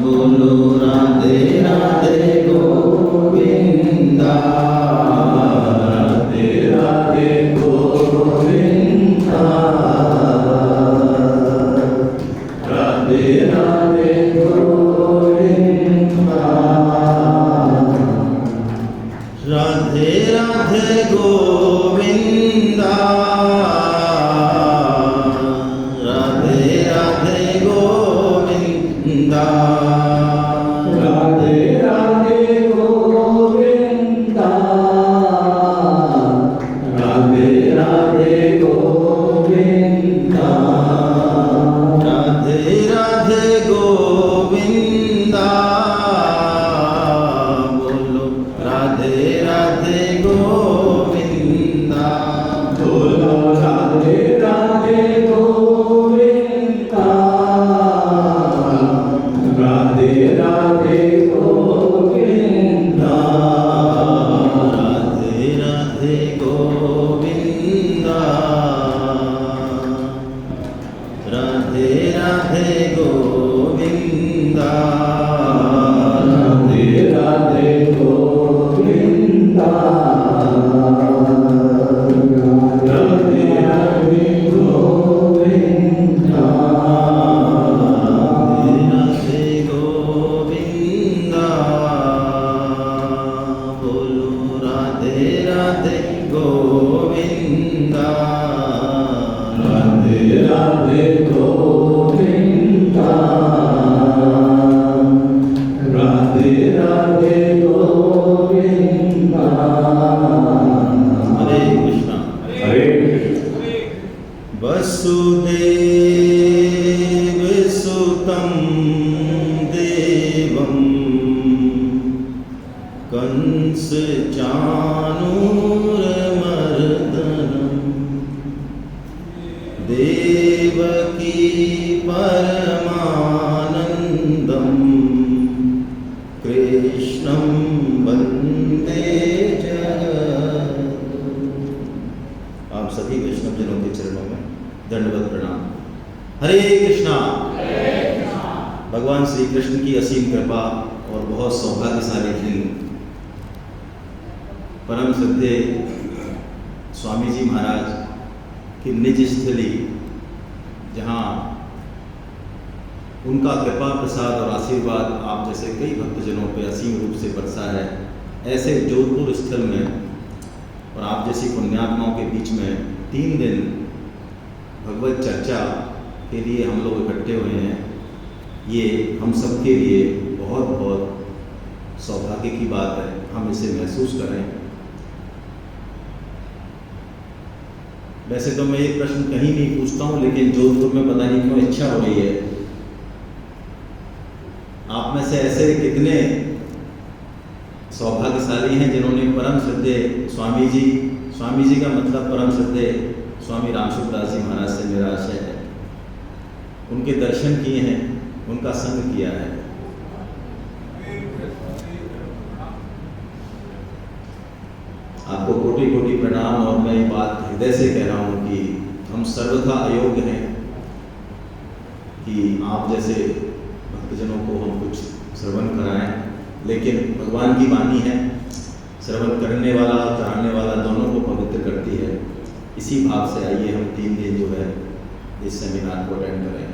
बोलो राधे राधे गोविंदा, राधे राधे गोविंदा, राधे राधे गोविंदा, राधे राधे गोविंदा, राधे राधे गोविंदा, राधे राधे गोविंदा, राधे राधे गोविंदा, राधे राधे गोविंदा, बोलो राधे राधे गोविंदा, बोलो राधे राधे गोविंदा, राधे राधे गोविंदा, राधे राधे गोविंदा, राधे राधे गोविंदा, राधे राधे गोविंदा, राधे राधे गोविंदा, राधे गोविंदा, बोलो राधे राधे गोविंदा, राधे राधे गोविंदा, राधे राधे गोविंदा। हरे कृष्णा हरे कृष्ण। वसुदेव सुतं देवं कंस चाणूरमर्दनं देवकी परमानन्दं कृष्णं वन्दे जगद्गुरुं। आप सभी वैष्णवजनों के चरणों में दंडवत प्रणाम। हरे कृष्णा। भगवान श्री कृष्ण की असीम कृपा और बहुत सौभाग्यशाली दिन परम श्रद्धे स्वामी जी महाराज की निज स्थली, जहाँ उनका कृपा प्रसाद और आशीर्वाद आप जैसे कई भक्तजनों पर असीम रूप से बरसा है, ऐसे जोधपुर स्थल में और आप जैसी पुण्यात्माओं के बीच में 3 दिन भगवत चर्चा के लिए हम लोग इकट्ठे हुए हैं। ये हम सबके लिए बहुत बहुत सौभाग्य की बात है, हम इसे महसूस करें। वैसे तो मैं ये प्रश्न कहीं नहीं पूछता हूँ, लेकिन जोधपुर में पता नहीं क्यों इच्छा हो रही है। आप में से ऐसे कितने सौभाग्यशाली हैं जिन्होंने परम श्रद्धे स्वामी जी का मतलब परम श्रद्धे स्वामी रामसुखदास जी महाराज से मेरा आशय है, उनके दर्शन किए हैं, उनका संग किया है। आपको कोटि कोटि प्रणाम। और मैं ये बात हृदय से कह रहा हूँ कि हम सर्वथा अयोग्य हैं कि आप जैसे भक्तजनों को हम कुछ श्रवण कराएं, लेकिन भगवान की वाणी है, श्रवण करने वाला और कराने वाला दोनों को पवित्र करती है। इसी भाव से आइए हम 3 दिन जो है इस सेमिनार को अटेंड करें।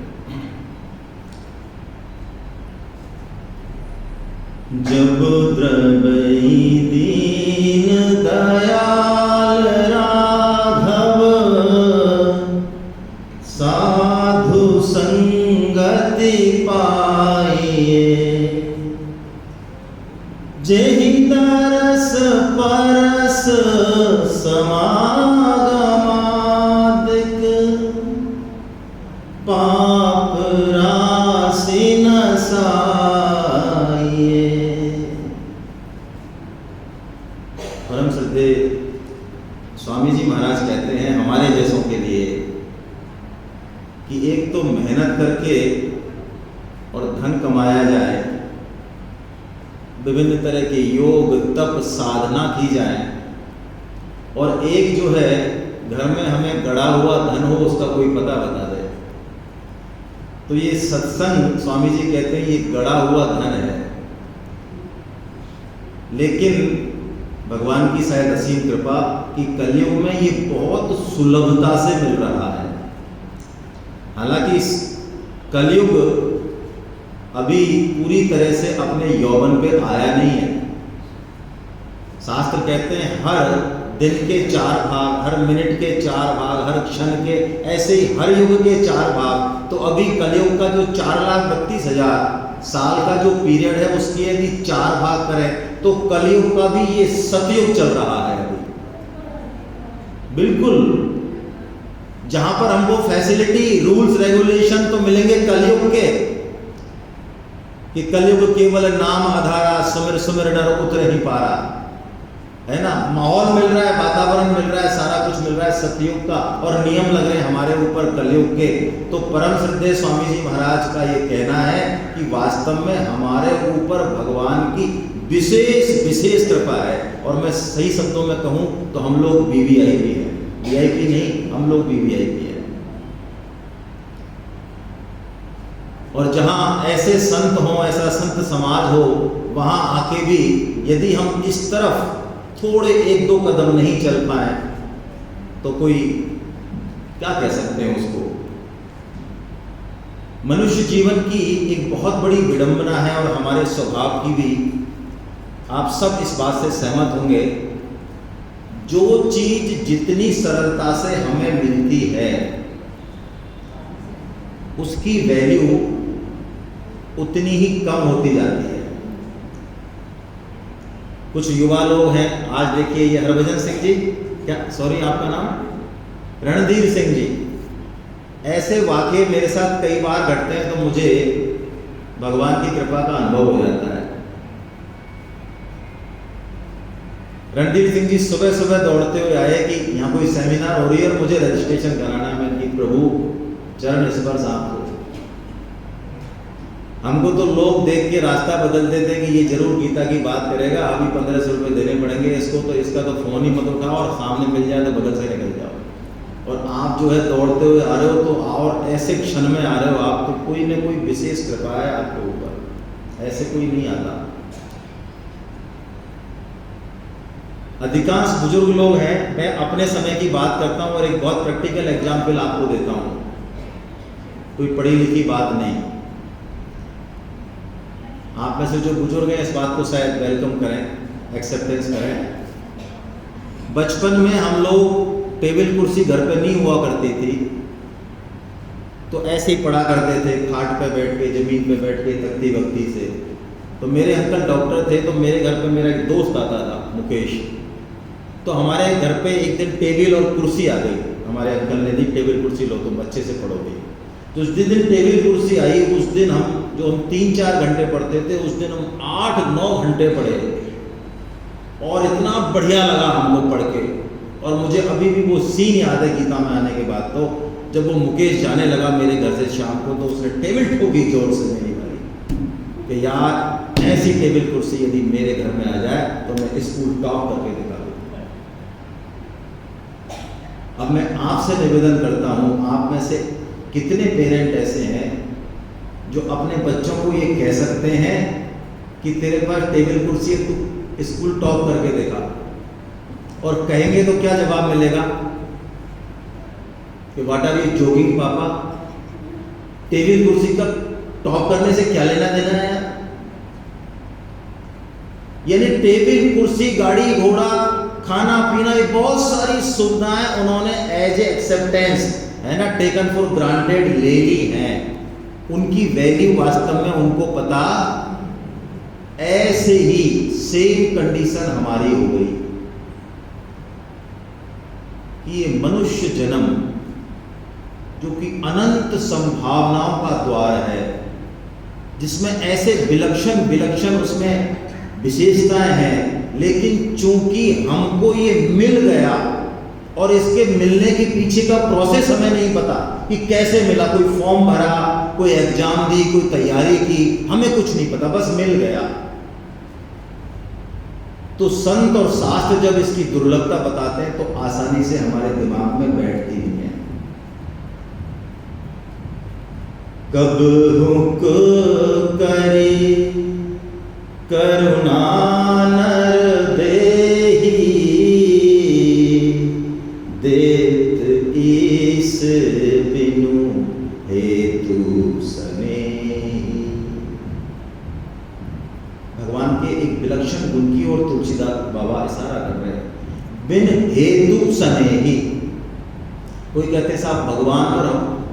जब द्रवई दीन दयाल राघव, साधु संगति पाइए, जेहि तरस परस समागमादिक, पाप राशि नसाइए। परम श्रद्धे स्वामी जी महाराज कहते हैं हमारे जैसों के लिए कि एक तो मेहनत करके और धन कमाया जाए, विभिन्न तरह के योग तप साधना की जाए, और एक जो है घर में हमें गड़ा हुआ धन हो उसका कोई पता बता दे। तो ये सत्संग स्वामी जी कहते हैं ये गड़ा हुआ धन है, लेकिन भगवान की शायद असीम कृपा कि कलयुग में ये बहुत सुलभता से मिल रहा है। हालांकि इस कलयुग अभी पूरी तरह से अपने यौवन पे आया नहीं है। शास्त्र कहते हैं हर दिन के 4 भाग, हर मिनट के 4 भाग, हर क्षण के, ऐसे ही हर युग के 4 भाग। तो अभी कलयुग का जो 4,32,000 साल का जो पीरियड है उसके यदि 4 भाग करें तो कलयुग का भी ये सतयुग चल रहा है अभी। बिल्कुल जहां पर हमको फैसिलिटी, रूल्स, रेगुलेशन तो मिलेंगे कलयुग के, कि कलयुग केवल नाम आधारा, सुमिर सुमिर नर उतर ही पारा, है ना। माहौल मिल रहा है, वातावरण मिल रहा है, सारा कुछ मिल रहा है सतयुग का, और नियम लग रहे हैं हमारे ऊपर कलयुग के। तो परम श्रद्धेय स्वामी जी महाराज का ये कहना है कि वास्तव में हमारे ऊपर भगवान की विशेष कृपा है। और मैं सही शब्दों में कहूं तो हम लोग वीवीआईपी हैं, वीआईपी नहीं, हम लोग वीवीआईपी हैं। और जहां ऐसे संत हों, ऐसा संत समाज हो, वहां आके भी यदि हम इस तरफ थोड़े 1-2 कदम नहीं चल पाए तो कोई क्या कह सकते हैं उसको। मनुष्य जीवन की एक बहुत बड़ी विडंबना है और हमारे स्वभाव की भी। आप सब इस बात से सहमत होंगे, जो चीज जितनी सरलता से हमें मिलती है उसकी वैल्यू उतनी ही कम होती जाती है। कुछ युवा लोग हैं, आज देखिए ये हरभजन सिंह जी, क्या सॉरी आपका नाम रणधीर सिंह जी, ऐसे वाकये मेरे साथ कई बार घटते हैं तो मुझे भगवान की कृपा का अनुभव हो जाता है। रणधीर सिंह जी सुबह सुबह दौड़ते हुए आए कि यहाँ कोई सेमिनार हो रही है और मुझे रजिस्ट्रेशन कराना है। मैं कि प्रभु चरण स्पर्श आपको। हमको तो लोग देख के रास्ता बदल देते हैं कि ये जरूर गीता की बात करेगा, अभी 1500 रुपये देने पड़ेंगे इसको, तो इसका तो फोन ही मत उठाओ और सामने मिल जाए तो बगल से निकल जाओ। और आप जो है दौड़ते हुए आ रहे हो तो और ऐसे क्षण में आ रहे हो आप, तो कोई न कोई विशेष कृपा है आपके ऊपर, ऐसे कोई नहीं आता। अधिकांश बुजुर्ग लोग हैं, मैं अपने समय की बात करता हूँ और एक बहुत प्रैक्टिकल एग्जाम्पल आपको देता हूँ, कोई पढ़ी लिखी बात नहीं। आप में से जो बुजुर्ग हैं इस बात को शायद वेलकम करें, एक्सेप्टेंस करें। बचपन में हम लोग टेबल कुर्सी घर पे नहीं हुआ करती थी, तो ऐसे ही पढ़ा करते थे, खाट पे बैठ के, जमीन पे बैठ के, तख्ती बख्ती से। तो मेरे अंकल डॉक्टर थे, तो मेरे घर पे मेरा एक दोस्त आता था मुकेश, तो हमारे घर पे एक दिन टेबल और कुर्सी आ गई। हमारे अंकल ने दी टेबल कुर्सी लो तुम अच्छे से पढ़ोगे। तो जिस दिन टेबल कुर्सी आई उस दिन हम 3-4 घंटे पढ़ते थे, उस दिन हम 8-9 घंटे पढ़े और इतना बढ़िया लगा हमको पढ़ के। और मुझे अभी भी वो सीन याद है गीता में आने के बाद, तो जब वो मुकेश जाने लगा मेरे घर से शाम को, तो उसने टेबल ठोकी जोर से मेरी वाली कि यार ऐसी टेबल कुर्सी यदि मेरे घर में आ जाए तो मैं स्कूल टॉप करके दिखा दूँ। अब मैं आपसे निवेदन करता हूँ, आप में से कितने पेरेंट ऐसे हैं जो अपने बच्चों को ये कह सकते हैं कि तेरे पास टेबल कुर्सी है, तू स्कूल टॉप करके देखा? और कहेंगे तो क्या जवाब मिलेगा कि व्हाट आर यू जोकिंग पापा, टेबल कुर्सी का टॉप करने से क्या लेना देना है? यानी टेबल कुर्सी, गाड़ी घोड़ा, खाना पीना, ये बहुत सारी सुविधाएं उन्होंने एज ए एक्सेप्टेंस, है ना, टेकन फॉर ग्रांटेड ले ली हैं। उनकी वैल्यू वास्तव में उनको पता, ऐसे ही सेम कंडीशन हमारी हो गई कि ये मनुष्य जन्म जो कि अनंत संभावनाओं का द्वार है, जिसमें ऐसे विलक्षण उसमें विशेषताएं हैं, लेकिन चूंकि हमको ये मिल गया और इसके मिलने के पीछे का प्रोसेस हमें नहीं पता कि कैसे मिला, कोई फॉर्म भरा, कोई एग्जाम दी, कोई तैयारी की, हमें कुछ नहीं पता, बस मिल गया। तो संत और शास्त्र जब इसकी दुर्लभता बताते हैं तो आसानी से हमारे दिमाग में बैठती नहीं है। कब हुक करी करुणा नर देही, देत ईस बिनु हेतु सनेही। भगवान के एक विलक्षण गुण की ओर तुलसीदास बाबा इशारा कर रहे हैं, बिन हेतु सनेही। कोई कहते साहब भगवान और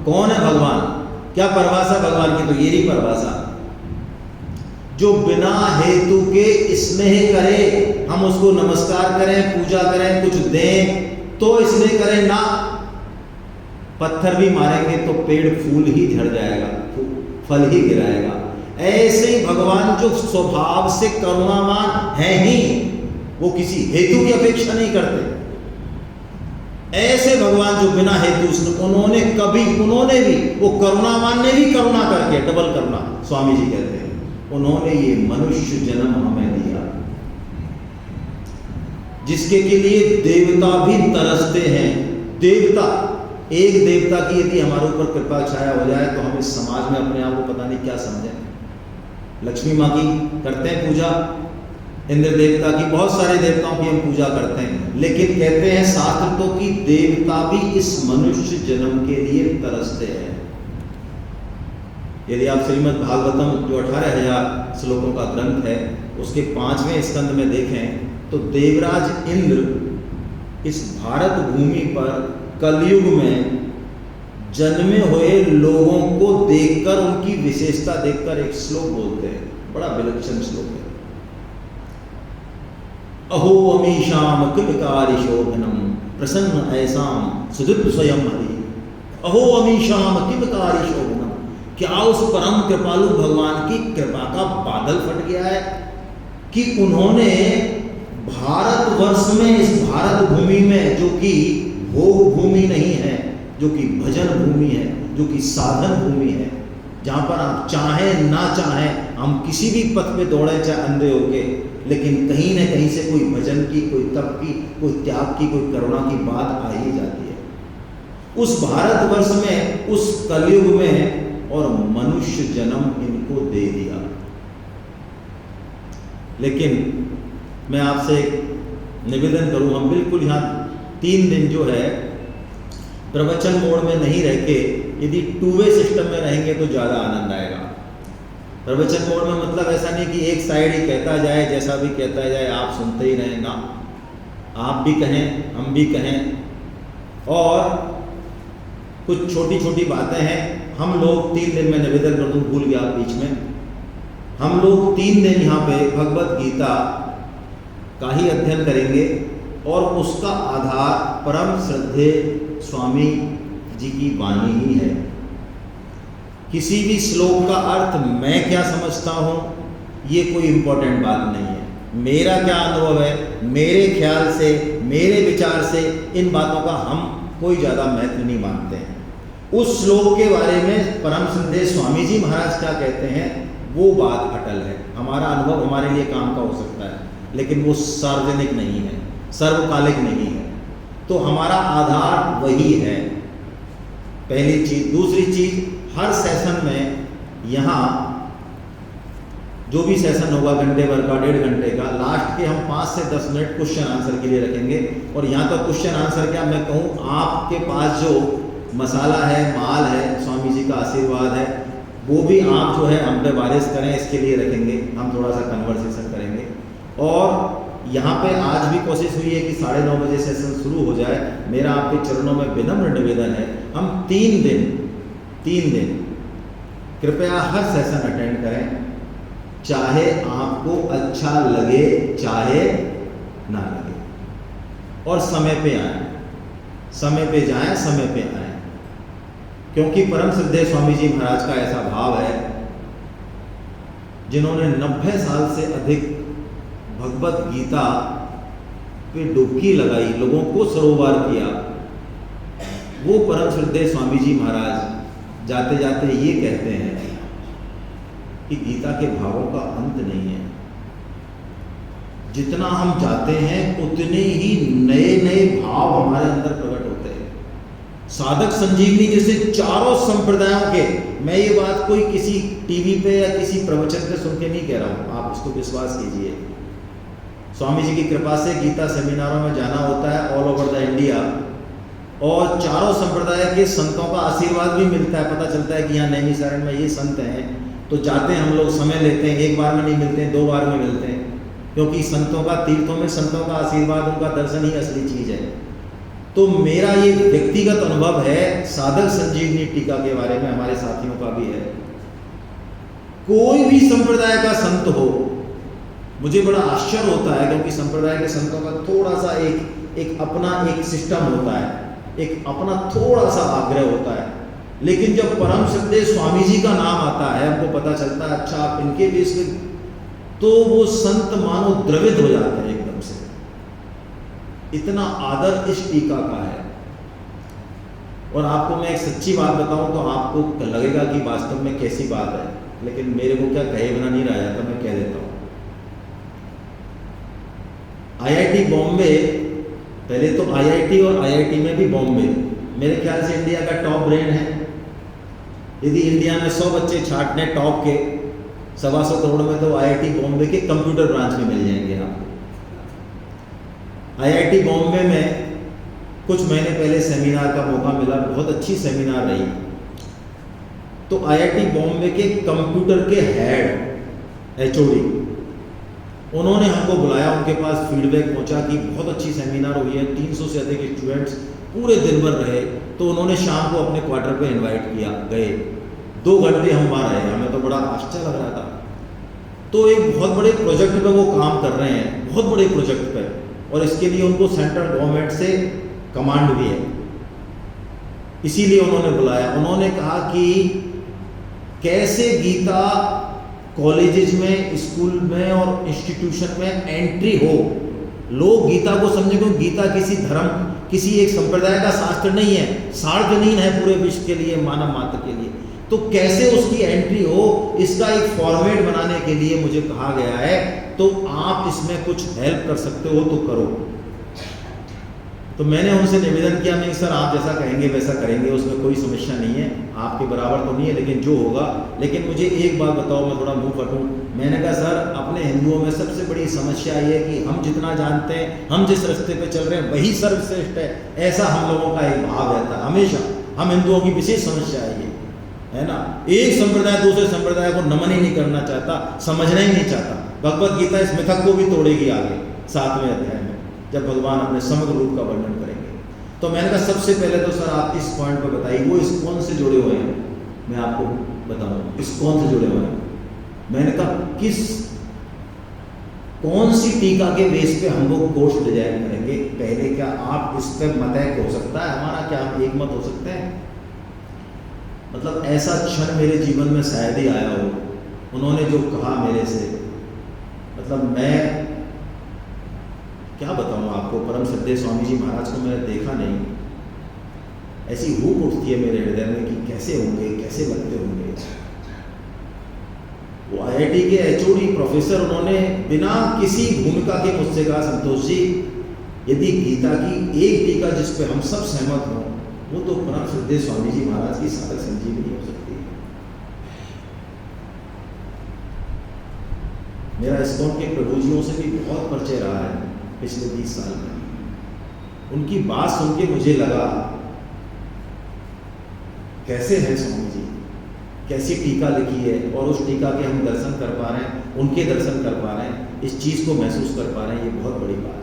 कौन है भगवान, क्या परिभाषा भगवान की, तो ये नहीं परिभाषा। जो बिना हेतु के स्नेह करे, हम उसको नमस्कार करें, पूजा करें, कुछ दें तो स्नेह करें ना, पत्थर भी मारेंगे तो पेड़ फूल ही झड़ जाएगा, फल ही गिराएगा। ऐसे ही भगवान जो स्वभाव से करुणावान है ही, वो किसी हेतु की अपेक्षा नहीं करते। ऐसे भगवान जो बिना हेतु, उन्होंने भी, वो करुणावान ने भी करुणा करके, डबल करुणा स्वामी जी कहते हैं, उन्होंने ये मनुष्य जन्म हमें दिया, जिसके के लिए देवता भी तरसते हैं। देवता, एक देवता की यदि हमारे ऊपर कृपा छाया हो जाए तो हम इस समाज में अपने आप को पता नहीं क्या समझें। लक्ष्मी माँ की करते हैं पूजा, इंद्र देवता की, बहुत सारे देवताओं की हम पूजा करते हैं, लेकिन कहते हैं शास्त्र तो कि देवता भी इस मनुष्य जन्म के लिए तरसते हैं। यदि आप श्रीमद् भागवतम जो 18,000 श्लोकों का ग्रंथ है, उसके 5वें स्कंद में देखें तो देवराज इंद्र इस भारत भूमि पर कलयुग में जन्मे हुए लोगों को देखकर, उनकी विशेषता देखकर एक श्लोक बोलते हैं, बड़ा विलक्षण श्लोक है। अहो अमीशाम कृपकारी शोभनम प्रसन्न ऐसाम सुदृप स्वयं हरि। अहो अमीशाम कृपकारी शोभनम, क्या उस परम कृपालु भगवान की कृपा का बादल फट गया है कि उन्होंने भारतवर्ष में, इस भारत भूमि में, जो कि भोग भूमि नहीं है, जो कि भजन भूमि है, जो कि साधन भूमि है, जहाँ पर आप चाहें ना चाहें हम किसी भी पथ पे दौड़े, चाहे अंधे होके, लेकिन कहीं न कहीं से कोई भजन की, कोई तप की, कोई त्याग की, कोई करुणा की बात आ ही जाती है। उस भारतवर्ष में, उस कलयुग में, और मनुष्य जन्म इनको दे दिया। लेकिन मैं आपसे निवेदन करूं, हम बिल्कुल यहाँ 3 दिन जो है प्रवचन मोड में नहीं रह के, यदि 2 वे सिस्टम में रहेंगे तो ज़्यादा आनंद आएगा। प्रवचन मोड में मतलब ऐसा नहीं कि एक साइड ही कहता जाए, जैसा भी कहता जाए आप सुनते ही रहें ना, आप भी कहें, हम भी कहें, और कुछ छोटी छोटी बातें हैं। हम लोग 3 दिन में निवेदन कर दूँ, भूल गया बीच में, हम लोग 3 दिन यहाँ पे भगवत गीता का ही अध्ययन करेंगे, और उसका आधार परम श्रद्धे स्वामी जी की वाणी ही है। किसी भी श्लोक का अर्थ मैं क्या समझता हूँ, ये कोई इम्पोर्टेंट बात नहीं है। मेरा क्या अनुभव है, मेरे ख्याल से, मेरे विचार से, इन बातों का हम कोई ज़्यादा महत्व नहीं मानते हैं। उस श्लोक के बारे में परम श्रद्धेय स्वामी जी महाराज क्या कहते हैं, वो बात अटल है। हमारा अनुभव हमारे लिए काम का हो सकता है, लेकिन वो सार्वजनिक नहीं है, सर्वकालिक नहीं है। तो हमारा आधार वही है, पहली चीज़। दूसरी चीज़, हर सेशन में यहाँ जो भी सेशन होगा घंटे भर का, 1.5 घंटे का, लास्ट के हम 5 से 10 मिनट क्वेश्चन आंसर के लिए रखेंगे। और यहाँ का क्वेश्चन आंसर क्या, मैं कहूँ आपके पास जो मसाला है, माल है, स्वामी जी का आशीर्वाद है, वो भी आप जो है हम पे वारिस करें, इसके लिए रखेंगे। हम थोड़ा सा कन्वर्सेशन करेंगे। और यहाँ पे आज भी कोशिश हुई है कि 9:30 बजे सेशन शुरू हो जाए। मेरा आपके चरणों में विनम्र निवेदन है, हम 3 दिन कृपया हर सेशन अटेंड करें, चाहे आपको अच्छा लगे चाहे ना लगे, और समय पे आए, समय पे जाएं, समय पे आए। क्योंकि परम श्रद्धेय स्वामी जी महाराज का ऐसा भाव है, जिन्होंने 90 साल से अधिक भगवत गीता पे डुबकी लगाई, लोगों को सरोवर किया, वो परम श्रद्धेय स्वामी जी महाराज जाते जाते ये कहते हैं कि गीता के भावों का अंत नहीं है। जितना हम जाते हैं उतने ही नए नए भाव हमारे अंदर प्रकट होते हैं। साधक संजीवनी जैसे चारों संप्रदायों के मैं ये बात कोई किसी टीवी पे या किसी प्रवचन पे सुन के नहीं कह रहा हूँ, आप इसको विश्वास कीजिए। स्वामी जी की कृपा से गीता सेमिनारों में जाना होता है ऑल ओवर द इंडिया, और चारों संप्रदाय के संतों का आशीर्वाद भी मिलता है। पता चलता है कि यहाँ नैमिषारण्य में ये संत हैं, तो जाते हैं हम लोग, समय लेते हैं, एक बार में नहीं मिलते हैं, 2 बार में मिलते हैं, क्योंकि संतों का, तीर्थों में संतों का आशीर्वाद, उनका दर्शन ही असली चीज़ है। तो मेरा ये व्यक्तिगत अनुभव है साधक संजीवनी टीका के बारे में, हमारे साथियों का भी है। कोई भी संप्रदाय का संत हो, मुझे बड़ा आश्चर्य होता है, क्योंकि संप्रदाय के संतों का थोड़ा सा एक अपना एक सिस्टम होता है, एक अपना थोड़ा सा आग्रह होता है। लेकिन जब परम श्रद्धेय स्वामी जी का नाम आता है, हमको पता चलता है अच्छा आप इनके भी इसमें, तो वो संत मानो द्रवित हो जाते हैं एकदम से। इतना आदर इस टीका का है। और आपको मैं एक सच्ची बात बताऊं तो आपको लगेगा कि वास्तव में कैसी बात है, लेकिन मेरे को क्या कहे बिना नहीं रहा जाता, मैं कह देता हूं। IIT बॉम्बे, पहले तो IIT और IIT में भी बॉम्बे, मेरे ख्याल से इंडिया का टॉप ब्रेन है। यदि इंडिया में 100 बच्चे छांटने टॉप के 125 करोड़ में, तो IIT बॉम्बे के कंप्यूटर ब्रांच में मिल जाएंगे आपको। IIT बॉम्बे में कुछ महीने पहले सेमिनार का मौका मिला, बहुत अच्छी सेमिनार रही। तो IIT बॉम्बे के कंप्यूटर के हेड HOD, उन्होंने हमको बुलाया, उनके पास फीडबैक पहुंचा कि बहुत अच्छी सेमिनार हुई है, 300 से अधिक स्टूडेंट्स पूरे दिन भर रहे। तो उन्होंने शाम को अपने क्वार्टर पे इनवाइट किया, गए, 2 घंटे हम वहाँ रहे, हमें तो बड़ा आश्चर्य लग रहा था। तो एक बहुत बड़े प्रोजेक्ट पे वो काम कर रहे हैं, बहुत बड़े प्रोजेक्ट पे, और इसके लिए उनको सेंट्रल गवर्नमेंट से कमांड भी है, इसीलिए उन्होंने बुलाया। उन्होंने कहा कि कैसे गीता कॉलेजेस में, स्कूल में और इंस्टीट्यूशन में एंट्री हो, लोग गीता को समझे, क्योंकि गीता किसी धर्म, किसी एक संप्रदाय का शास्त्र नहीं है, सार्वजनीन है पूरे विश्व के लिए, मानव मात्र के लिए। तो कैसे उसकी एंट्री हो, इसका एक फॉर्मेट बनाने के लिए मुझे कहा गया है, तो आप इसमें कुछ हेल्प कर सकते हो तो करो। तो मैंने उनसे निवेदन किया, मैं सर आप जैसा कहेंगे वैसा करेंगे, उसमें कोई समस्या नहीं है, आपके बराबर तो नहीं है, लेकिन जो होगा। लेकिन मुझे एक बात बताओ, मैं थोड़ा मुंह फटूं। मैंने कहा सर, अपने हिंदुओं में सबसे बड़ी समस्या ये है कि हम जितना जानते हैं, हम जिस रास्ते पे चल रहे हैं वही सर्वश्रेष्ठ है, ऐसा हम लोगों का एक भाव रहता है हमेशा। हम हिंदुओं की विशेष समस्या है ये, है ना। एक संप्रदाय दूसरे संप्रदाय को नमन ही नहीं करना चाहता, समझना ही नहीं चाहता। भगवत गीता इस मिथक को भी तोड़ेगी आगे 7वें अध्याय में, जब भगवान अपने समग्र रूप का वर्णन करेंगे। तो मैंने कहा सबसे पहले तो सर आप इस पॉइंट पर बताइए, वो इस्कॉन से जुड़े हुए हैं, मैं आपको बताऊं इस्कॉन से जुड़े हुए हैं। मैंने कहा कौन सी टीका के बेस पे हम लोग कोर्स डिजाइन करेंगे पहले, क्या आप इस पर मतैक हो सकता है हमारा, क्या हम एक मत हो सकते हैं? मतलब ऐसा क्षण मेरे जीवन में शायद ही आया हो। उन्होंने जो कहा मेरे से, मतलब मैं क्या बताऊं आपको, परम श्रद्धेय स्वामी जी महाराज को मैंने देखा नहीं, ऐसी हूक उठती है मेरे हृदय में कि कैसे होंगे, कैसे लगते होंगे। वो IIT के HOD प्रोफेसर, उन्होंने बिना किसी भूमिका के मुझसे कहा, संतोष जी यदि गीता की एक टीका जिस पे हम सब सहमत हों, वो तो परम श्रद्धेय स्वामी जी महाराज की साधक संजीवनी हो सकती है। मेरा इस्कॉन के प्रभुजियों से भी बहुत परिचय रहा है पिछले 20 साल में। उनकी बात सुन के मुझे लगा कैसे है स्वामी जी, कैसी टीका लिखी है, और उस टीका के हम दर्शन कर पा रहे हैं, उनके दर्शन कर पा रहे हैं, इस चीज को महसूस कर पा रहे हैं, ये बहुत बड़ी बात है।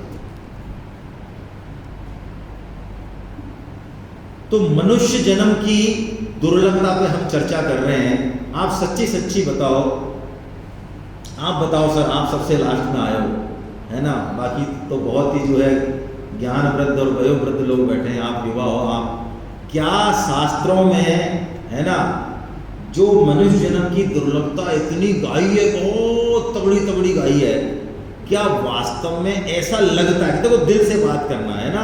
तो मनुष्य जन्म की दुर्लभता पे हम चर्चा कर रहे हैं। आप सच्ची सच्ची बताओ, आप बताओ सर, आप सबसे लास्ट में आए हो, है ना, बाकी तो बहुत ही जो है ज्ञान वृद्ध और वयोवृद्ध लोग बैठे हैं, आप युवा हो, आप क्या शास्त्रों में, है ना, जो मनुष्य जन्म की दुर्लभता इतनी गाई है, बहुत तगड़ी तगड़ी गाई है, क्या वास्तव में ऐसा लगता है? देखो दिल से बात करना है ना,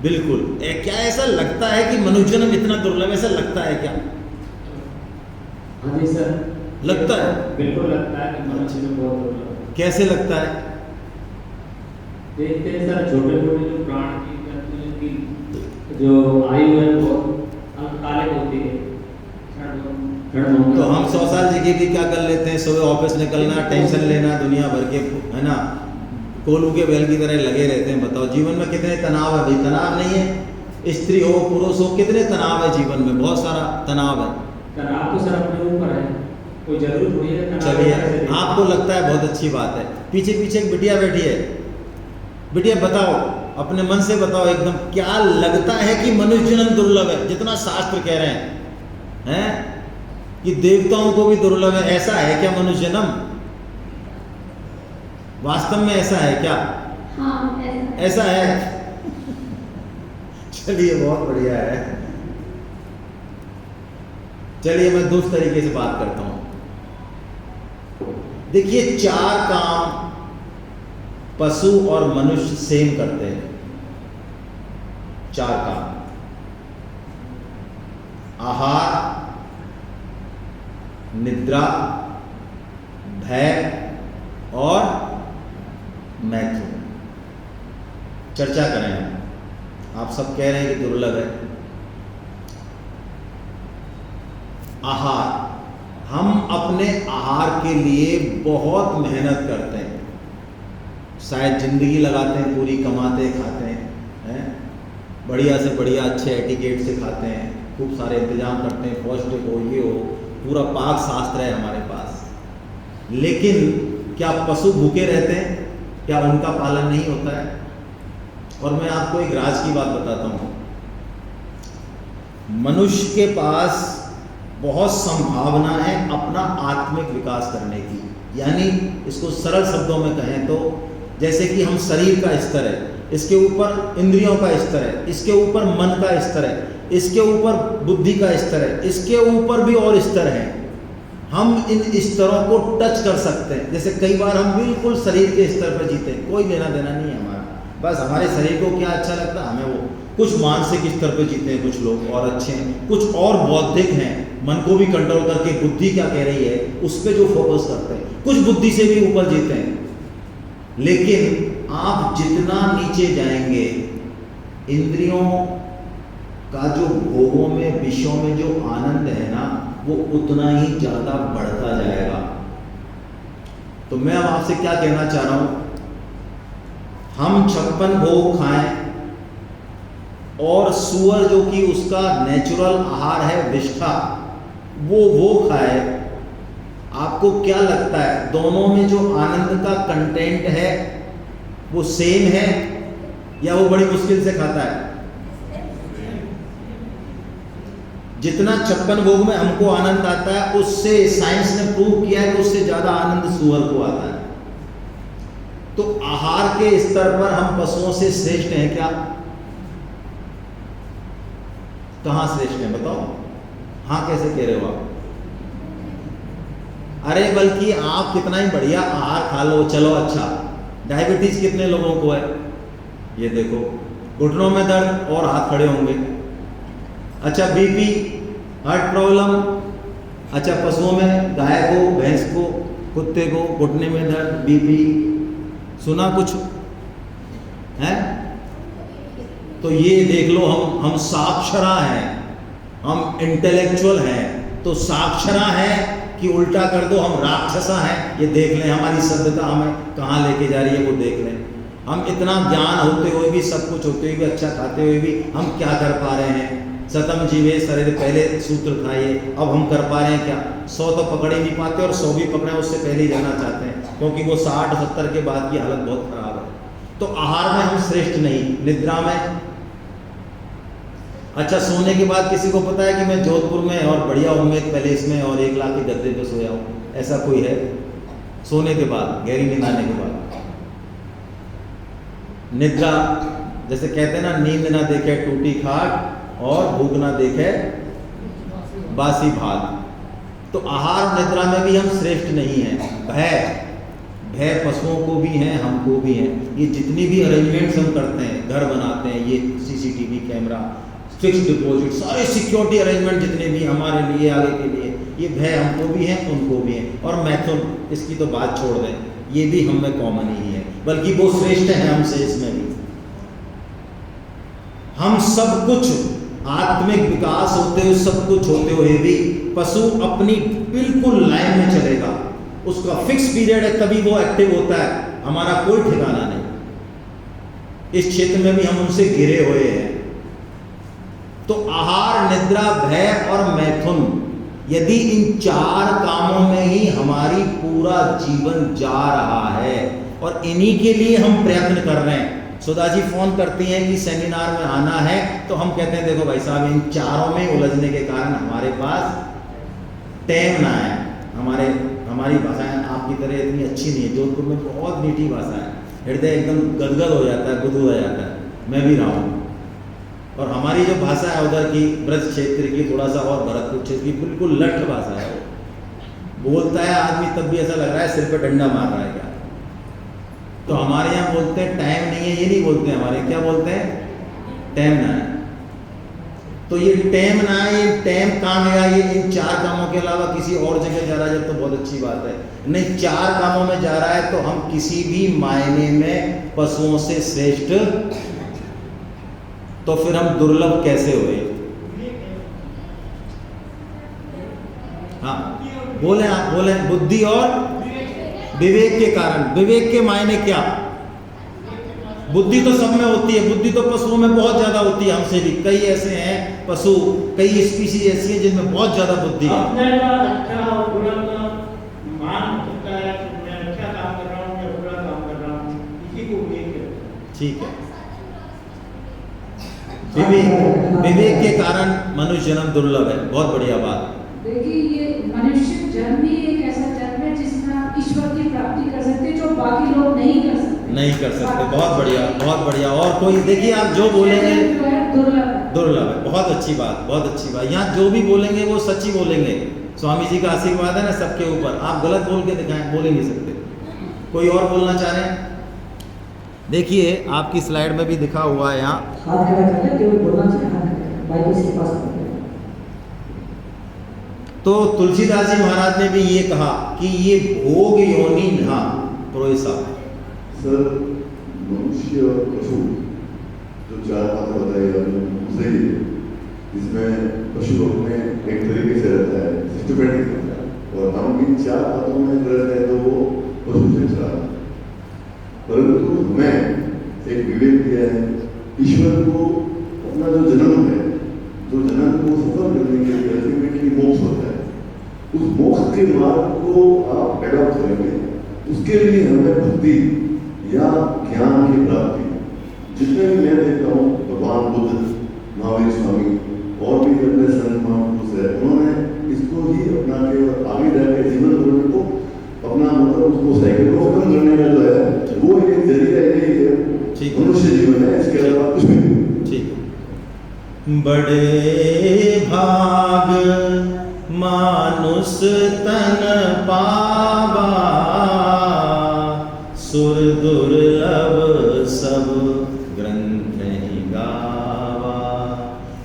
बिल्कुल, क्या ऐसा लगता है कि मनुष्य जन्म इतना दुर्लभ, ऐसा लगता है क्या? हाँ जी सर, लगता है, बिल्कुल लगता है कि मनुष्य जन्म बहुत दुर्लभ। कैसे लगता है? देखते हैं सर, छोटे छोटे जो प्राण की जो आयु है बहुत अल्पकालिक होती है, तो हम 100 साल जी भी क्या कर लेते हैं, सुबह ऑफिस निकलना, टेंशन लेना, दुनिया भर के, है ना, कोलू के बैल की तरह लगे रहते हैं। बताओ जीवन में कितने तनाव है भाई, तनाव नहीं है? स्त्री हो पुरुष हो, कितने तनाव है जीवन में, बहुत सारा तनाव है। तनाव तो सर अपने ऊपर है, कोई जरूर थोड़ी है। चलिए, आपको लगता है बहुत अच्छी बात है, पीछे पीछे एक बिटिया बैठी है। बिटिया बताओ, अपने मन से बताओ एकदम, क्या लगता है कि मनुष्य जन्म दुर्लभ है? जितना शास्त्र कह रहे हैं कि देवताओं को भी दुर्लभ है, ऐसा है क्या मनुष्य जन्म? वास्तव में ऐसा है क्या? हाँ, ऐसा है। चलिए, बहुत बढ़िया है। चलिए, मैं दूसरे तरीके से बात करता हूं। देखिए, 4 काम पशु और मनुष्य सेम करते हैं। 4 काम: आहार, निद्रा, भय और मैथुन। चर्चा करें। आप सब कह रहे हैं कि दुर्लभ है। आहार, हम अपने आहार के लिए बहुत मेहनत करते हैं, शायद जिंदगी लगाते हैं पूरी, कमाते खाते हैं, बढ़िया से बढ़िया अच्छे एटिकेट से खाते हैं, खूब सारे इंतजाम करते हैं, पौष्टिक हो, ये हो, पूरा पाक शास्त्र है हमारे पास। लेकिन क्या पशु भूखे रहते हैं? क्या उनका पालन नहीं होता है? और मैं आपको एक राज की बात बताता हूँ। मनुष्य के पास बहुत संभावना है अपना आत्मिक विकास करने की। यानी इसको सरल शब्दों में कहें तो, जैसे कि हम शरीर का स्तर है, इसके ऊपर इंद्रियों का स्तर है, इसके ऊपर मन का स्तर है, इसके ऊपर बुद्धि का स्तर है, इसके ऊपर भी और स्तर हैं। हम इन स्तरों को टच कर सकते हैं। जैसे कई बार हम बिल्कुल शरीर के स्तर पर जीते हैं, कोई लेना देना नहीं है हमारा, बस हमारे शरीर को क्या अच्छा लगता है हमें वो। कुछ मानसिक स्तर पर जीते हैं कुछ लोग और अच्छे हैं, कुछ और बौद्धिक हैं, मन को भी कंट्रोल करके बुद्धि क्या कह रही है उस पर जो फोकस करते हैं, कुछ बुद्धि से भी ऊपर जीते हैं। लेकिन आप जितना नीचे जाएंगे, इंद्रियों का जो भोगों में, विषयों में जो आनंद है ना, वो उतना ही ज़्यादा बढ़ता जाएगा। तो मैं अब आपसे क्या कहना चाह रहा हूं, हम 56 भोग खाएं और सुअर जो कि उसका नेचुरल आहार है विष्ठा, वो खाए। आपको क्या लगता है दोनों में जो आनंद का कंटेंट है वो सेम है या वो बड़ी मुश्किल से खाता है? जितना 56 भोग में हमको आनंद आता है, उससे साइंस ने प्रूव किया है कि उससे ज्यादा आनंद सुअर को आता है। तो आहार के स्तर पर हम पशुओं से श्रेष्ठ हैं क्या? कहां श्रेष्ठ हैं बताओ? हाँ कैसे कह रहे हो आप? अरे बल्कि आप कितना ही बढ़िया आहार खा लो, चलो अच्छा। डायबिटीज कितने लोगों को है? ये देखो, घुटनों में दर्द और हाथ खड़े होंगे। अच्छा, बीपी, हार्ट प्रॉब्लम। अच्छा, पशुओं में गाय को, भैंस को, कुत्ते को घुटने में दर्द, बीपी, सुना कुछ है? तो ये देख लो, हम साक्षरा हैं, हम इंटेलेक्चुअल हैं। तो साक्षरा है कि उल्टा कर दो हम राक्षसा हैं, ये देख लें। हमारी सभ्यता हमें कहाँ लेके जा रही है वो देख लें। हम इतना ज्ञान होते हुए भी, सब कुछ होते हुए भी, अच्छा खाते हुए भी, हम क्या कर पा रहे हैं? सतम जीवे शरीर, पहले सूत्र था ये, अब हम कर पा रहे हैं क्या? 100 तो पकड़ ही नहीं पाते, और 100 भी पकड़े उससे पहले ही जाना चाहते हैं, क्योंकि वो 60-70 के बाद की हालत बहुत खराब है। तो आहार में हम श्रेष्ठ नहीं, निद्रा में। अच्छा, सोने के बाद किसी को पता है कि मैं जोधपुर में और बढ़िया उम्मेद पैलेस में और 1 लाख के गद्दे पे सोया हूँ? ऐसा कोई है? सोने के बाद, गहरी नींद आने के बाद। निद्रा, जैसे कहते हैं ना, नींद ना देखे टूटी खाट और भूख ना देखे बासी भात। तो आहार और निद्रा में भी हम श्रेष्ठ नहीं हैं। भय पशुओं को भी हैं, हमको भी हैं। ये जितनी भी अरेंजमेंट्स हम करते हैं, घर बनाते हैं, ये सीसीटीवी कैमरा, फिक्स डिपॉजिट, सारे सिक्योरिटी अरेंजमेंट जितने भी हमारे लिए, आगे के लिए, ये भय हमको भी है, उनको भी है। और मैथुन, इसकी तो बात छोड़ दें, ये भी हम में कॉमन ही है, बल्कि वो श्रेष्ठ है हमसे इसमें भी। हम सब कुछ आत्मिक विकास होते हुए, सब कुछ होते हुए भी पशु अपनी बिल्कुल लाइन में चलेगा, उसका फिक्स पीरियड है तभी वो एक्टिव होता है, हमारा कोई ठिकाना नहीं। इस क्षेत्र में भी हम उनसे घिरे हुए हैं। तो आहार, निद्रा, भय और मैथुन, यदि इन 4 कामों में ही हमारी पूरा जीवन जा रहा है और इन्हीं के लिए हम प्रयत्न कर रहे हैं। सुधा जी फोन करती हैं कि सेमिनार में आना है, तो हम कहते हैं देखो भाई साहब, इन 4 में उलझने के कारण हमारे पास टाइम ना है। हमारी भाषाएं आपकी तरह इतनी अच्छी नहीं है, जोधपुर में बहुत मीठी भाषा है, हृदय एकदम गदगद हो जाता है, गुदगुद हो जाता है, मैं भी रहा हूँ। और हमारी जो भाषा है उधर की ब्रज क्षेत्र की, थोड़ा सा और भरतपुर क्षेत्र की, बिल्कुल लठ भाषा है। बोलता है आदमी तब भी ऐसा लग रहा है सिर पे डंडा मार रहा है क्या। तो हमारे यहाँ बोलते हैं टाइम नहीं है, ये नहीं बोलते हमारे, क्या बोलते हैं, टाइम ना है। तो ये टाइम ना है, ये टाइम कहाँ गया, ये इन 4 कामों के अलावा किसी और जगह जा रहा है जब तो बहुत अच्छी बात है, नहीं 4 कामों में जा रहा है तो हम किसी भी मायने में पशुओं से श्रेष्ठ, तो फिर हम दुर्लभ कैसे हुए। हाँ बोले, आप बोले, बुद्धि और विवेक के कारण। विवेक के मायने क्या, बुद्धि तो सब में होती है, बुद्धि तो पशुओं में बहुत ज्यादा होती है, हमसे भी कई ऐसे हैं पशु, कई स्पीशीज ऐसी हैं जिनमें बहुत ज्यादा बुद्धि है। अपने का अच्छा और बुरा का मान होता है कि मैं अच्छा काम कर रहा हूँ, मैं बुरा काम कर रहा हूँ, इसी को विवेक कहते हैं। ठीक है, विवेक के कारण मनुष्य जन्म दुर्लभ है, बहुत बढ़िया बात। देखिए ये मनुष्य जन्म ही एक ऐसा जन्म है जिसमें आप ईश्वर की प्राप्ति कर सकते हैं जो बाकी लोग नहीं कर सकते। नहीं कर सकते, बहुत बढ़िया, बहुत बढ़िया। और कोई देखिए, आप जो बोलेंगे दुर्लभ है, बहुत अच्छी बात, बहुत अच्छी बात। यहाँ जो भी बोलेंगे वो सच ही बोलेंगे, स्वामी जी का आशीर्वाद है ना सबके ऊपर, आप गलत बोल के दिखाएं, बोल ही नहीं सकते। कोई और बोलना चाह रहे हैं, देखिए आपकी स्लाइड में भी दिखा हुआ है यहाँ, हाथ खड़ा करके केवल बोलना चाहिए, बाइक इसके पास रखिए। तो तुलसीदास जी महाराज ने भी ये कहा कि ये भोग योनि ना प्रोसा। सर मनुष्य और पशु जो 4 पात्र बताए सही है, इसमें पशु अपने एक तरीके से रहता है, सिस्टमेटिक रहता है, और हम इन 4 पात्रों में रहते हैं तो वो पशु से खराब है। परंतु हमें एक विवेक दिया है, ईश्वर को अपना जो जन्म है, जो जन्म को सफल करने के लिए अल्टीमेटली मोक्ष होता है, उस मोक्ष के मार्ग को आप एडॉप्ट करेंगे, उसके लिए हमें भक्ति या ज्ञान की प्राप्ति, जितने भी मैं देखता हूँ भगवान बुद्ध, महावीर स्वामी और भी अपने संत महापुरुष है, उन्होंने इसको ही अपना के और आगे जाके जीवन भर को अपना मतलब उसको साइकिल को खत्म करने का जो है वो एक जरिया यही है, मनुष्य जीवन है, इसके अलावा कुछ नहीं। ठीक, बड़े भाग मानुष तन पावा, सुर दुर्लभ सब ग्रंथ ही गावा,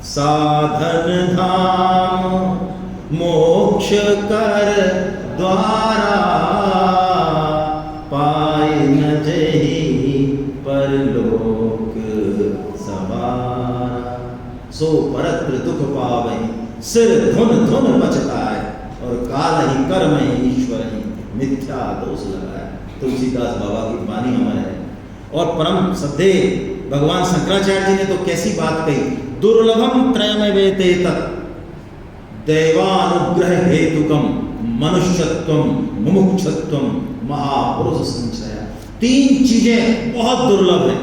साधन धाम मोक्ष कर द्वारा, पाए न जही परलोक सवारा, सो परत्र दुख पावै, सिर धुन धुन पचताए, और काल ही कर्म ही ईश्वर ही मिथ्या दोष लगाए। तुलसीदास बाबा की वाणी अमर है। और परम सद्य भगवान शंकराचार्य जी ने तो कैसी बात कही, दुर्लभम त्रयमेवेते तत् दैवानुग्रह हेतुकम मनुष्यत्वम मुमुक्षत्वम महापुरुष संचय। 3 चीजें बहुत दुर्लभ है,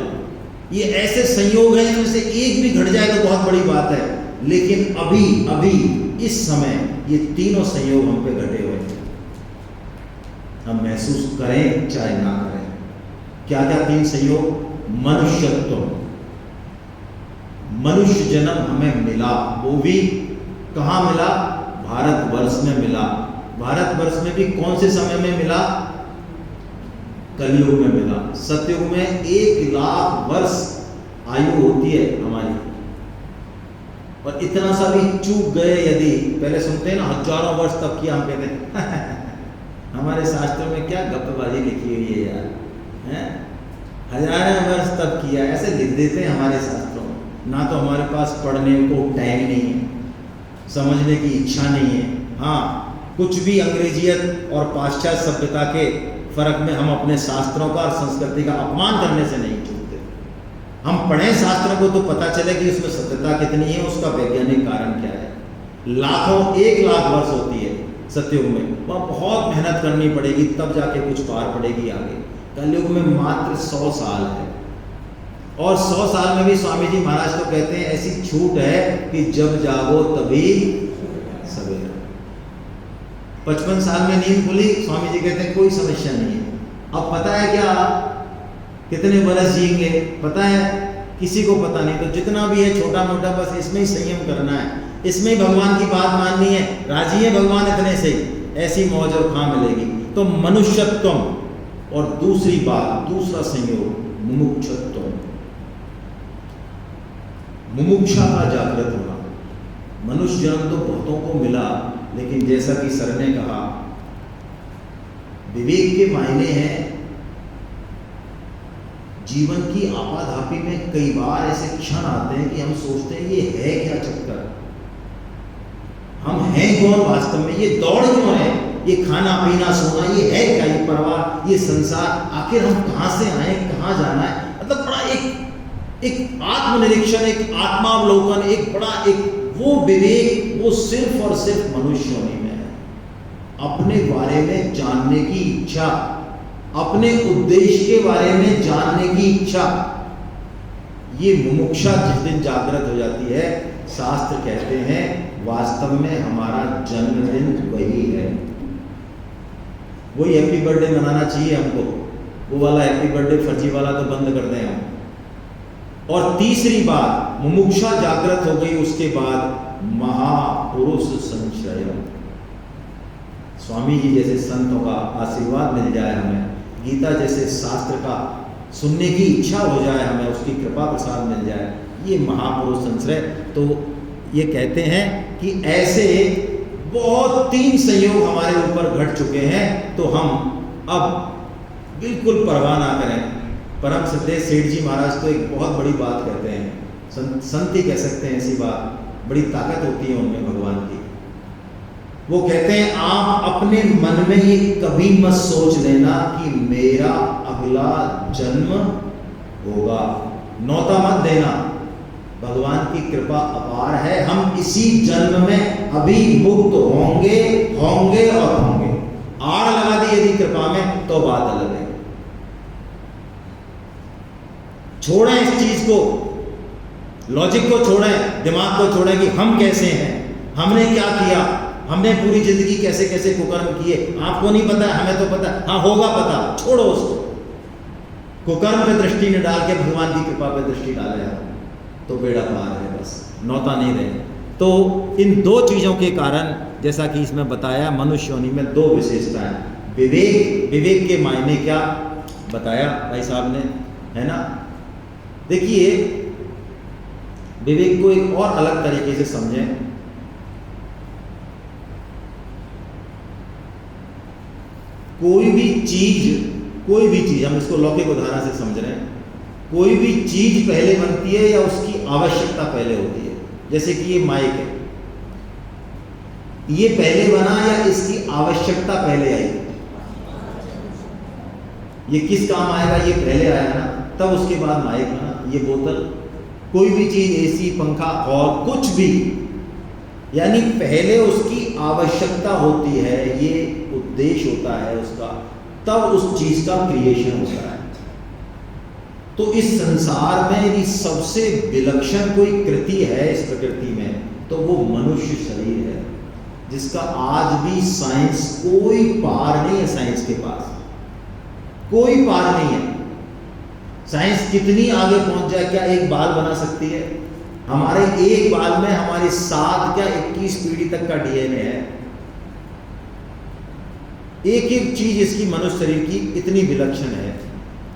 ये ऐसे संयोग है इनमें से एक भी घट जाए तो बहुत बड़ी बात है, लेकिन अभी इस समय ये तीनों संयोग हम पे घटे हुए हैं, हम महसूस करें चाहे ना करें। क्या क्या 3 संयोग? मनुष्यत्व, मनुष्य जन्म हमें मिला, वो भी कहाँ मिला? भारतवर्ष में मिला। भारतवर्ष में भी कौन से समय में मिला? कलयुग में मिला। सतयुग में 1 लाख वर्ष आयु होती है हमारी, और इतना सा भी चूक गए यदि, पहले सुनते हैं ना हजारों वर्ष तक किया, हम कहते हैं हमारे शास्त्रों में क्या गप्पबाजी लिखी हुई है यार, हैं? हजारों वर्ष तक किया, ऐसे लिख देते हैं हमारे शास्त्रों में। ना तो हमारे पास पढ़ने को टाइम नहीं है, समझने की इच्छा नहीं है, हाँ, कुछ भी अंग्रेजियत और पाश्चात्य सभ्यता के फर्क में हम अपने शास्त्रों का और संस्कृति का अपमान करने से नहीं चूकते। हम पढ़ें शास्त्रों को तो पता चले कि उसमें सत्यता कितनी है, उसका वैज्ञानिक कारण क्या है। लाखों 1 लाख वर्ष होती है सतयुग में, वह बहुत मेहनत करनी पड़ेगी तब जाके कुछ पार पड़ेगी आगे। कलयुग में मात्र 100 साल है, और 100 साल में भी स्वामी जी महाराज तो कहते हैं ऐसी छूट है कि जब जागो तभी सवेरा। 55 साल में नींद खुली, स्वामी जी कहते हैं कोई समस्या नहीं है। अब पता है क्या कितने बरस जिएंगे, पता है किसी को पता नहीं। तो जितना भी है छोटा मोटा बस इसमें ही संयम करना है, इसमें ही भगवान की बात माननी है। राजी है भगवान इतने से, ऐसी मौज और खा मिलेगी। तो मनुष्यत्व, और दूसरी बात, दूसरा संयोग मुमुक्षत्व, मुमुक्षा का जागृत होना। मनुष्य जन्म तो बहुतों को मिला, लेकिन जैसा कि सर ने कहा, विवेक के मायने हैं जीवन की आपाधापी में कई बार ऐसे क्षण आते हैं कि हम सोचते हैं ये है क्या चक्कर, हम हैं कौन वास्तव में, ये दौड़ क्यों है, ये खाना पीना सोना, ये है क्या, ये परिवार, ये संसार, आखिर हम कहाँ से आए, कहाँ जाना है। मतलब बड़ा एक आत्मनिरीक्षण, एक आत्मावलोकन, एक बड़ा एक वो विवेक, वो सिर्फ और सिर्फ मनुष्य होने में है। अपने बारे में जानने की इच्छा, अपने उद्देश्य के बारे में जानने की इच्छा, ये मुमुक्षा जिस दिन जागृत हो जाती है, शास्त्र कहते हैं वास्तव में हमारा जन्मदिन वही है। वही हैप्पी बर्थडे मनाना चाहिए हमको, वो वाला हैप्पी बर्थडे फर्जी वाला तो बंद कर दें हम। और तीसरी बात, मुमुक्षा जागृत हो गई, उसके बाद महापुरुष संश्रय, स्वामी जी जैसे संतों का आशीर्वाद मिल जाए हमें, गीता जैसे शास्त्र का सुनने की इच्छा हो जाए हमें, उसकी कृपा प्रसाद मिल जाए, ये महापुरुष संश्रय। तो ये कहते हैं कि ऐसे बहुत 3 संयोग हमारे ऊपर घट चुके हैं, तो हम अब बिल्कुल परवाह ना करें। परम सिद्धेश सेठ जी महाराज तो एक बहुत बड़ी बात कहते हैं, संत ही कह सकते हैं ऐसी बात, बड़ी ताकत होती है उनमें भगवान की। वो कहते हैं आप अपने मन में ये कभी मत सोच लेना कि मेरा अगला जन्म होगा, नौता मत देना, भगवान की कृपा अपार है, हम इसी जन्म में अभी मुक्त होंगे होंगे और होंगे। आड़ लगा दी यदि कृपा में तो बात अलग है। छोड़ें इस चीज को, लॉजिक को छोड़ें, दिमाग को छोड़ें कि हम कैसे हैं, हमने क्या किया, हमने पूरी जिंदगी कैसे कैसे कुकर्म किए। आपको नहीं पता है, हमें तो पता है, हाँ होगा पता, छोड़ो उसको। कुकर्म पे दृष्टि न डाल के भगवान की कृपा पे दृष्टि डाले हम, तो बेड़ा पार है, बस नौता नहीं रहे। तो इन 2 चीज़ों के कारण, जैसा कि इसमें बताया, मनुष्य योनि में 2 विशेषताएं। विवेक के मायने क्या बताया भाई साहब ने, है ना। देखिए विवेक को एक और अलग तरीके से समझें। कोई भी चीज, हम इसको लौकिक उदाहरण से समझ रहे हैं, कोई भी चीज पहले बनती है या उसकी आवश्यकता पहले होती है। जैसे कि ये माइक है, ये पहले बना या इसकी आवश्यकता पहले आई? ये किस काम आएगा, ये पहले आया ना, तब उसके बाद माइक बना। ये बोतल, कोई भी चीज, एसी, पंखा और कुछ भी, यानी पहले उसकी आवश्यकता होती है, ये उद्देश्य होता है उसका, तब उस चीज का क्रिएशन होता है। तो इस संसार में यदि सबसे विलक्षण कोई कृति है इस प्रकृति में, तो वो मनुष्य शरीर है, जिसका आज भी साइंस, कोई पार नहीं है साइंस के पास, कोई पार नहीं है। साइंस कितनी आगे पहुंच जाए, क्या एक बाल बना सकती है? हमारे एक बाल में हमारी 7 क्या 21 पीढ़ी तक का डीएनए है। एक एक चीज इसकी मनुष्य शरीर की इतनी विलक्षण है।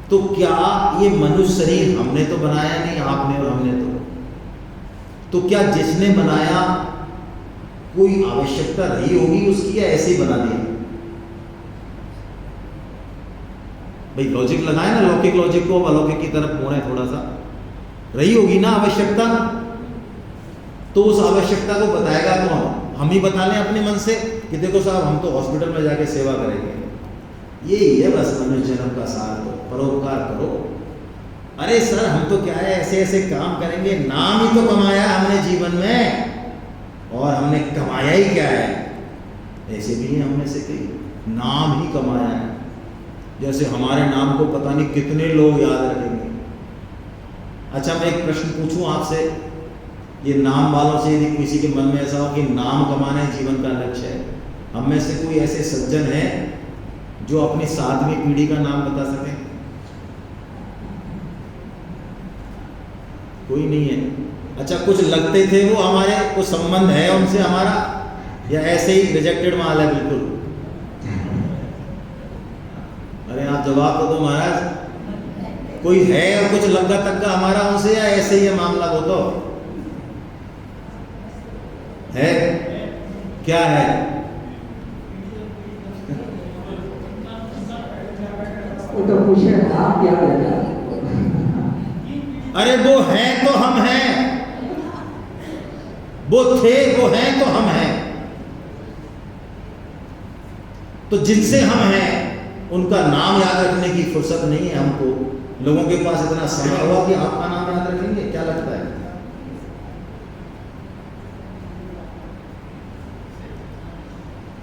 तो क्या ये मनुष्य शरीर हमने तो बनाया नहीं, आपने और हमने तो क्या जिसने बनाया कोई आवश्यकता रही होगी उसकी, या ऐसे ही बना दिया? भाई लॉजिक लगाए ना, लौकिक लॉजिक को अलौकिक की तरफ मोड़े, थोड़ा सा रही होगी ना आवश्यकता। तो उस आवश्यकता को बताएगा कौन? हम ही बता लें अपने मन से कि देखो साहब हम तो हॉस्पिटल में जाके सेवा करेंगे। यही है बस मनुष्य जन्म का सार, तो परोपकार करो। अरे सर हम तो क्या है ऐसे ऐसे काम करेंगे, नाम ही तो कमाया हमने जीवन में, और हमने कमाया ही क्या है, ऐसे भी हम में से कई नाम ही कमाया है। जैसे हमारे नाम को पता नहीं कितने लोग याद रखेंगे। अच्छा मैं एक प्रश्न पूछूं आपसे, ये नाम वालों से यदि किसी के मन में ऐसा हो कि नाम कमाना ही जीवन का लक्ष्य है, हम में से कोई ऐसे सज्जन है जो अपनी 7वीं पीढ़ी का नाम बता सके? कोई नहीं है। अच्छा कुछ लगते थे वो हमारे, कुछ संबंध है उनसे हमारा, या ऐसे ही रिजेक्टेड माल है बिल्कुल? अरे आप जवाब तो दो महाराज, कोई है और कुछ लग्गा तग्गा हमारा उनसे, या ऐसे ही है मामला? वो तो है, क्या है? वो तो पूछे आप क्या बेटा? अरे वो हैं तो हम हैं, वो थे वो हैं तो हम हैं। तो जिनसे हम हैं उनका नाम याद रखने की फुर्सत नहीं है हमको। लोगों के पास इतना समय हुआ कि आपका नाम याद रखेंगे? क्या लगता है?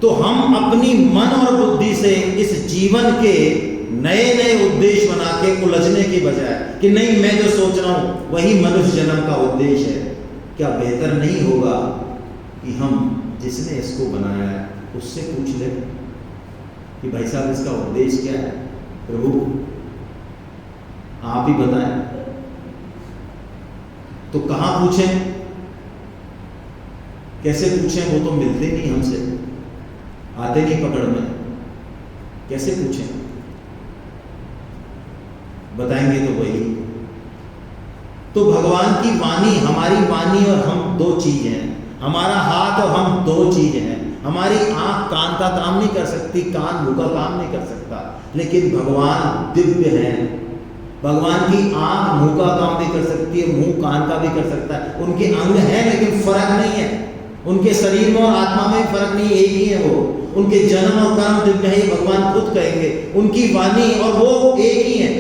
तो हम अपनी मन और बुद्धि से इस जीवन के नए नए उद्देश्य बना के उलझने की बजाय कि नहीं मैं जो सोच रहा हूं वही मनुष्य जन्म का उद्देश्य है, क्या बेहतर नहीं होगा कि हम जिसने इसको बनाया है उससे पूछ ले कि भाई साहब इसका उद्देश्य क्या है? प्रभु आप ही बताएं। तो कहां पूछें, कैसे पूछें? वो तो मिलते नहीं हमसे, आते नहीं पकड़ में, कैसे पूछें? बताएंगे तो वही। तो भगवान की वाणी, हमारी वाणी और हम दो चीज हैं, हमारा हाथ और हम दो चीज हैं। हमारी आंख कान का काम नहीं कर सकती, कान मुंह का काम नहीं कर सकता, लेकिन भगवान दिव्य हैं। भगवान की आंख मुंह का काम भी कर सकती है, मुंह कान का भी कर सकता है। उनके अंग हैं लेकिन फर्क नहीं है, उनके शरीर में और आत्मा में फर्क नहीं, एक ही है वो। उनके जन्म और कर्म दिव्य है, भगवान खुद कहेंगे। उनकी वाणी और वो एक ही है।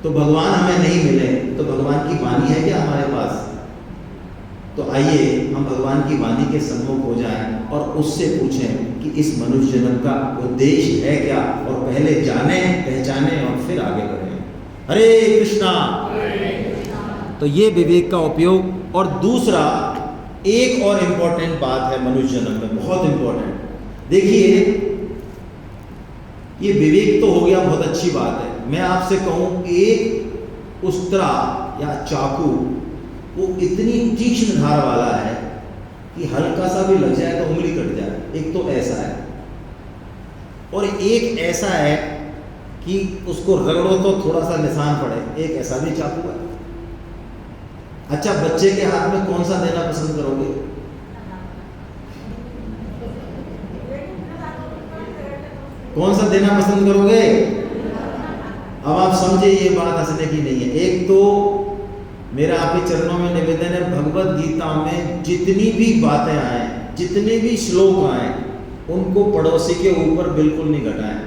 तो भगवान हमें नहीं मिले तो भगवान की वाणी है क्या हमारे पास? तो आइए हम भगवान की वाणी के सम्मुख हो जाएं और उससे पूछें कि इस मनुष्य जन्म का उद्देश्य है क्या, और पहले जाने पहचाने और फिर आगे बढ़ें। हरे कृष्णा। तो ये विवेक का उपयोग। और दूसरा एक और इम्पोर्टेंट बात है मनुष्य जन्म में, बहुत इम्पोर्टेंट। देखिए ये विवेक तो हो गया, बहुत अच्छी बात है। मैं आपसे कहूं एक उस्तरा या चाकू वो इतनी तीक्ष्ण धार वाला है कि हल्का सा भी लग जाए तो उंगली कट जाए। एक तो ऐसा है, और एक ऐसा है कि उसको रगड़ो तो थोड़ा सा निशान पड़े, एक ऐसा भी चाकू है। अच्छा बच्चे के हाथ में कौन सा देना पसंद करोगे? कौन सा देना पसंद करोगे? अब आप समझे ये बात हंसने की नहीं है। एक तो मेरा आपके चरणों में निवेदन है, भगवत गीता में जितनी भी बातें आए, जितने भी श्लोक आए, उनको पड़ोसी के ऊपर बिल्कुल नहीं घटाएं।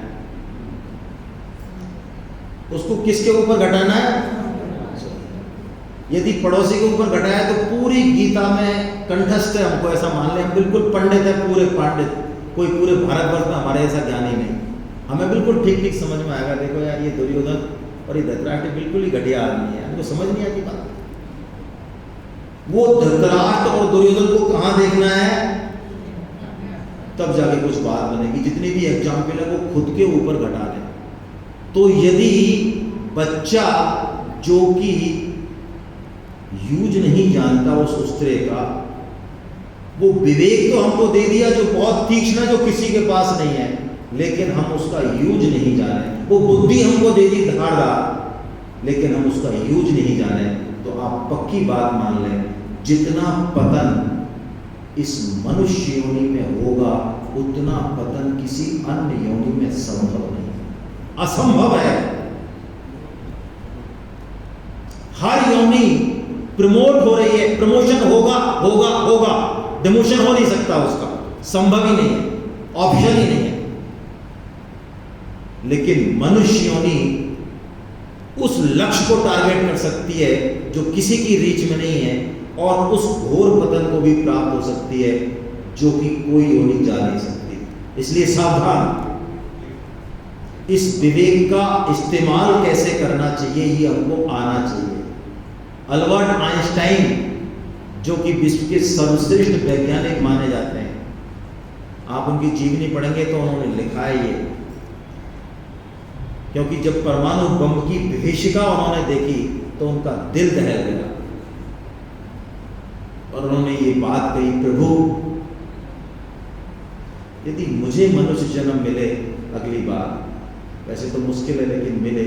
उसको किसके ऊपर घटाना है? यदि पड़ोसी के ऊपर घटाया तो पूरी गीता में कंठस्थ है, हमको ऐसा मान लें, हम बिल्कुल पंडित है, पूरे पांडित। कोई पूरे भारतवर्ष में हमारे ऐसा ज्ञान ही नहीं, हमें बिल्कुल ठीक ठीक समझ में आएगा। देखो यार ये दुर्योधन और ये धृतराष्ट्र बिल्कुल ही घटिया आदमी है, हमको समझ नहीं आती बात। वो धृतराष्ट्र और दुर्योधन को कहां देखना है, तब जाके कुछ बात बनेगी। जितने भी एग्जाम्पल है वो खुद के ऊपर घटा दें। तो यदि बच्चा जो कि यूज नहीं जानता उस उस्त्रे का, वो विवेक तो हमको दे दिया जो बहुत तीक्ष्ण, जो किसी के पास नहीं है, लेकिन हम उसका यूज नहीं जाने। वो बुद्धि हमको दे दी धारदार, लेकिन हम उसका यूज नहीं जाने, तो आप पक्की बात मान लें, जितना पतन इस मनुष्य योनि में होगा उतना पतन किसी अन्य योनि में संभव नहीं, असंभव है। हर योनि प्रमोट हो रही है, प्रमोशन होगा होगा होगा, डिमोशन हो नहीं सकता उसका, संभव ही नहीं है, ऑप्शन ही नहीं है। लेकिन मनुष्य योनि उस लक्ष्य को टारगेट कर सकती है जो किसी की रीच में नहीं है, और उस घोर पतन को भी प्राप्त हो सकती है जो कि कोई योनि जा नहीं सकती। इसलिए सावधान, इस विवेक का इस्तेमाल कैसे करना चाहिए ये हमको आना चाहिए। अल्बर्ट आइंस्टाइन जो कि विश्व के सर्वश्रेष्ठ वैज्ञानिक माने जाते हैं, आप उनकी जीवनी पढ़ेंगे तो उन्होंने लिखा है ये, क्योंकि जब परमाणु बम की विभीषिका उन्होंने देखी तो उनका दिल दहल गया और उन्होंने ये बात कही, प्रभु यदि मुझे मनुष्य जन्म मिले अगली बार, वैसे तो मुश्किल है लेकिन मिले,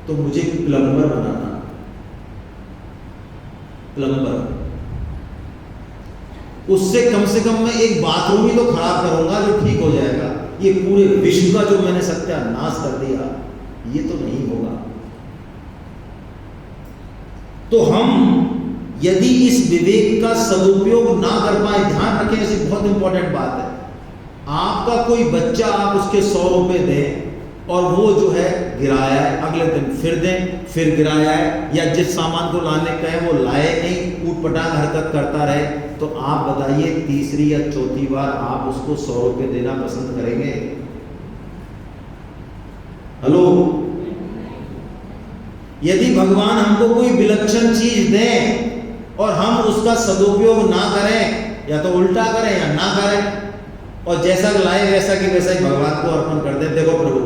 तो मुझे प्लम्बर बनाना, प्लम्बर। उससे कम से कम मैं एक बाथरूम ही तो खराब करूंगा जो ठीक हो जाएगा। ये पूरे विश्व का जो मैंने सत्यानाश कर दिया, ये तो नहीं होगा। तो हम यदि इस विवेक का सदुपयोग ना कर पाए, ध्यान रखें, ऐसी बहुत इंपॉर्टेंट बात है। आपका कोई बच्चा, आप उसके 100 रुपए दें और वो जो है गिराया है, अगले दिन फिर दें, फिर गिराया है, या जिस सामान को लाने कहे वो लाए नहीं, ऊटपटांग हरकत करता रहे, तो आप बताइए तीसरी या चौथी बार आप उसको 100 रुपए देना पसंद करेंगे? हेलो, यदि भगवान हमको कोई विलक्षण चीज दें और हम उसका सदुपयोग ना करें, या तो उल्टा करें या ना करें, और जैसा लाए वैसा कि वैसा ही भगवान को अर्पण कर दें, देखो प्रभु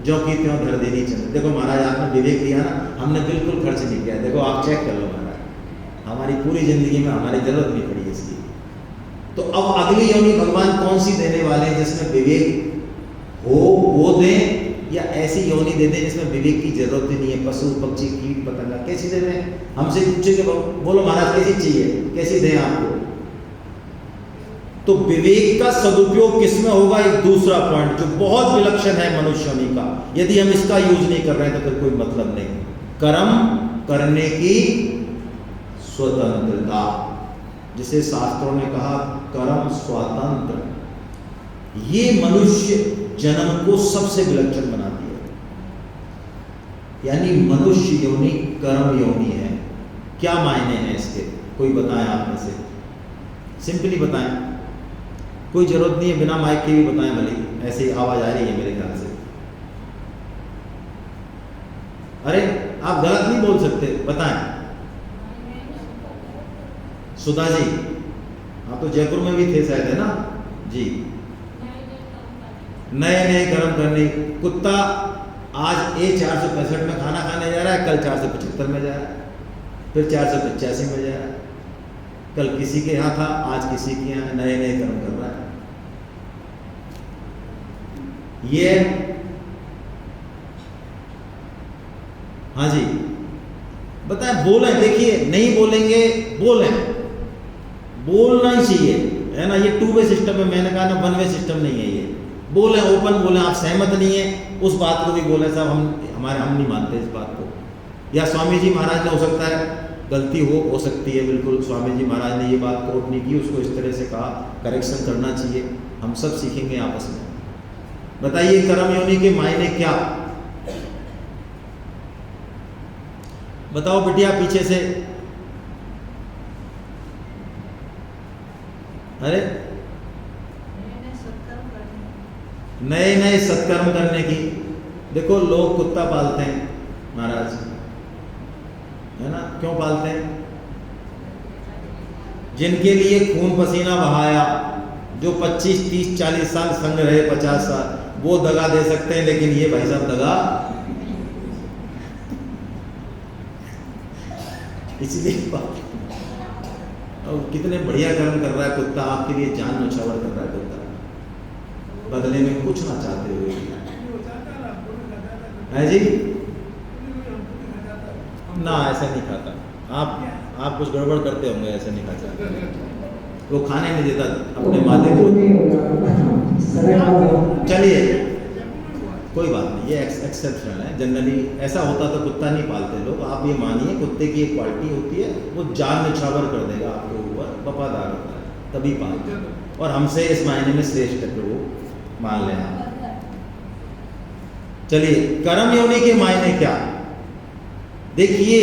जो की त्यों धर देनी चाहिए, देखो महाराज आपने विवेक दिया ना, हमने बिल्कुल खर्च नहीं किया, देखो आप चेक कर लो महाराज, हमारी पूरी जिंदगी में हमारी जरूरत नहीं पड़ी इसकी। तो अब अगली योनि भगवान कौन सी देने वाले हैं जिसमें विवेक हो वो दें, या ऐसी योनि दे दें जिसमें विवेक की जरूरत ही नहीं है, पशु पक्षी कीट पतंगा, कैसी दे दें? हमसे पूछे कि बोलो महाराज कैसी चाहिए, कैसी दें आपको? तो विवेक का सदुपयोग किसमें होगा, एक दूसरा पॉइंट जो बहुत विलक्षण है मनुष्य योनि का। यदि हम इसका यूज नहीं कर रहे हैं तो फिर कोई मतलब नहीं। कर्म करने की स्वतंत्रता, जिसे शास्त्रों ने कहा कर्म स्वतंत्र, ये मनुष्य जन्म को सबसे विलक्षण बनाती है। यानी मनुष्य योनि कर्म योनि है। क्या मायने हैं इसके, कोई बताएं आप में से, सिंपली बताएं, कोई जरूरत नहीं है बिना माइक के भी बताएं, भले ऐसे आवाज आ रही है मेरे ख्याल से। अरे आप गलत नहीं बोल सकते, बताएं। सुधा जी, आप तो जयपुर में भी थे शायद, है ना जी? नए नए कर्म करने। कुत्ता आज A465 में खाना खाने जा रहा है, कल 475 में जा रहा है, फिर 485 में जा रहा है, कल किसी के यहाँ था, आज किसी के यहाँ, नए नए कर्म कर रहा है। ये हाँ जी बताएं, बोलें, देखिए नहीं बोलेंगे, बोलें, बोलना ही चाहिए, है ना? ये 2 वे सिस्टम है, मैंने कहा ना 1 वे सिस्टम नहीं है ये। बोले, ओपन बोले, आप सहमत नहीं है उस बात को भी बोले, साहब हम नहीं मानते इस बात को, या स्वामी जी महाराज ने हो सकता है गलती हो सकती है, बिल्कुल स्वामी जी महाराज ने ये बात कोट नहीं की, उसको इस तरह से कहा, करेक्शन करना चाहिए, हम सब सीखेंगे आपस में। बताइए कर्म योनि के मायने क्या? बताओ बिटिया पीछे से। अरे नए नए सत्कर्म करने की। देखो लोग कुत्ता पालते हैं महाराज, है ना? क्यों पालते हैं? जिनके लिए खून पसीना बहाया, जो 25, 30, 40 साल संग रहे, 50 साल, वो दगा दे सकते हैं, लेकिन ये भाई साहब दगा इसलिए कितने बढ़िया कर्म कर रहा है कुत्ता, आपके लिए जान न्यौछावर कर रहा है कुत्ता, बदले में कुछ ना चाहते हुए, है जी? ना ऐसा नहीं खाता, आप कुछ गड़बड़ करते होंगे, ऐसा नहीं खाता, वो खाने नहीं देता अपने मालिक को। चलिए कोई बात नहीं, ये एक्सेप्शन है, जनरली ऐसा होता तो कुत्ता नहीं पालते लोग। आप ये मानिए कुत्ते की एक क्वालिटी होती है, वो जान निछावर कर देगा आपके ऊपर, वफादार होता है, तभी पालते हैं। और हमसे इस मायने में श्रेष्ठ है प्रभु, मान लें आप। चलिए, कर्म योनि के मायने क्या? देखिए,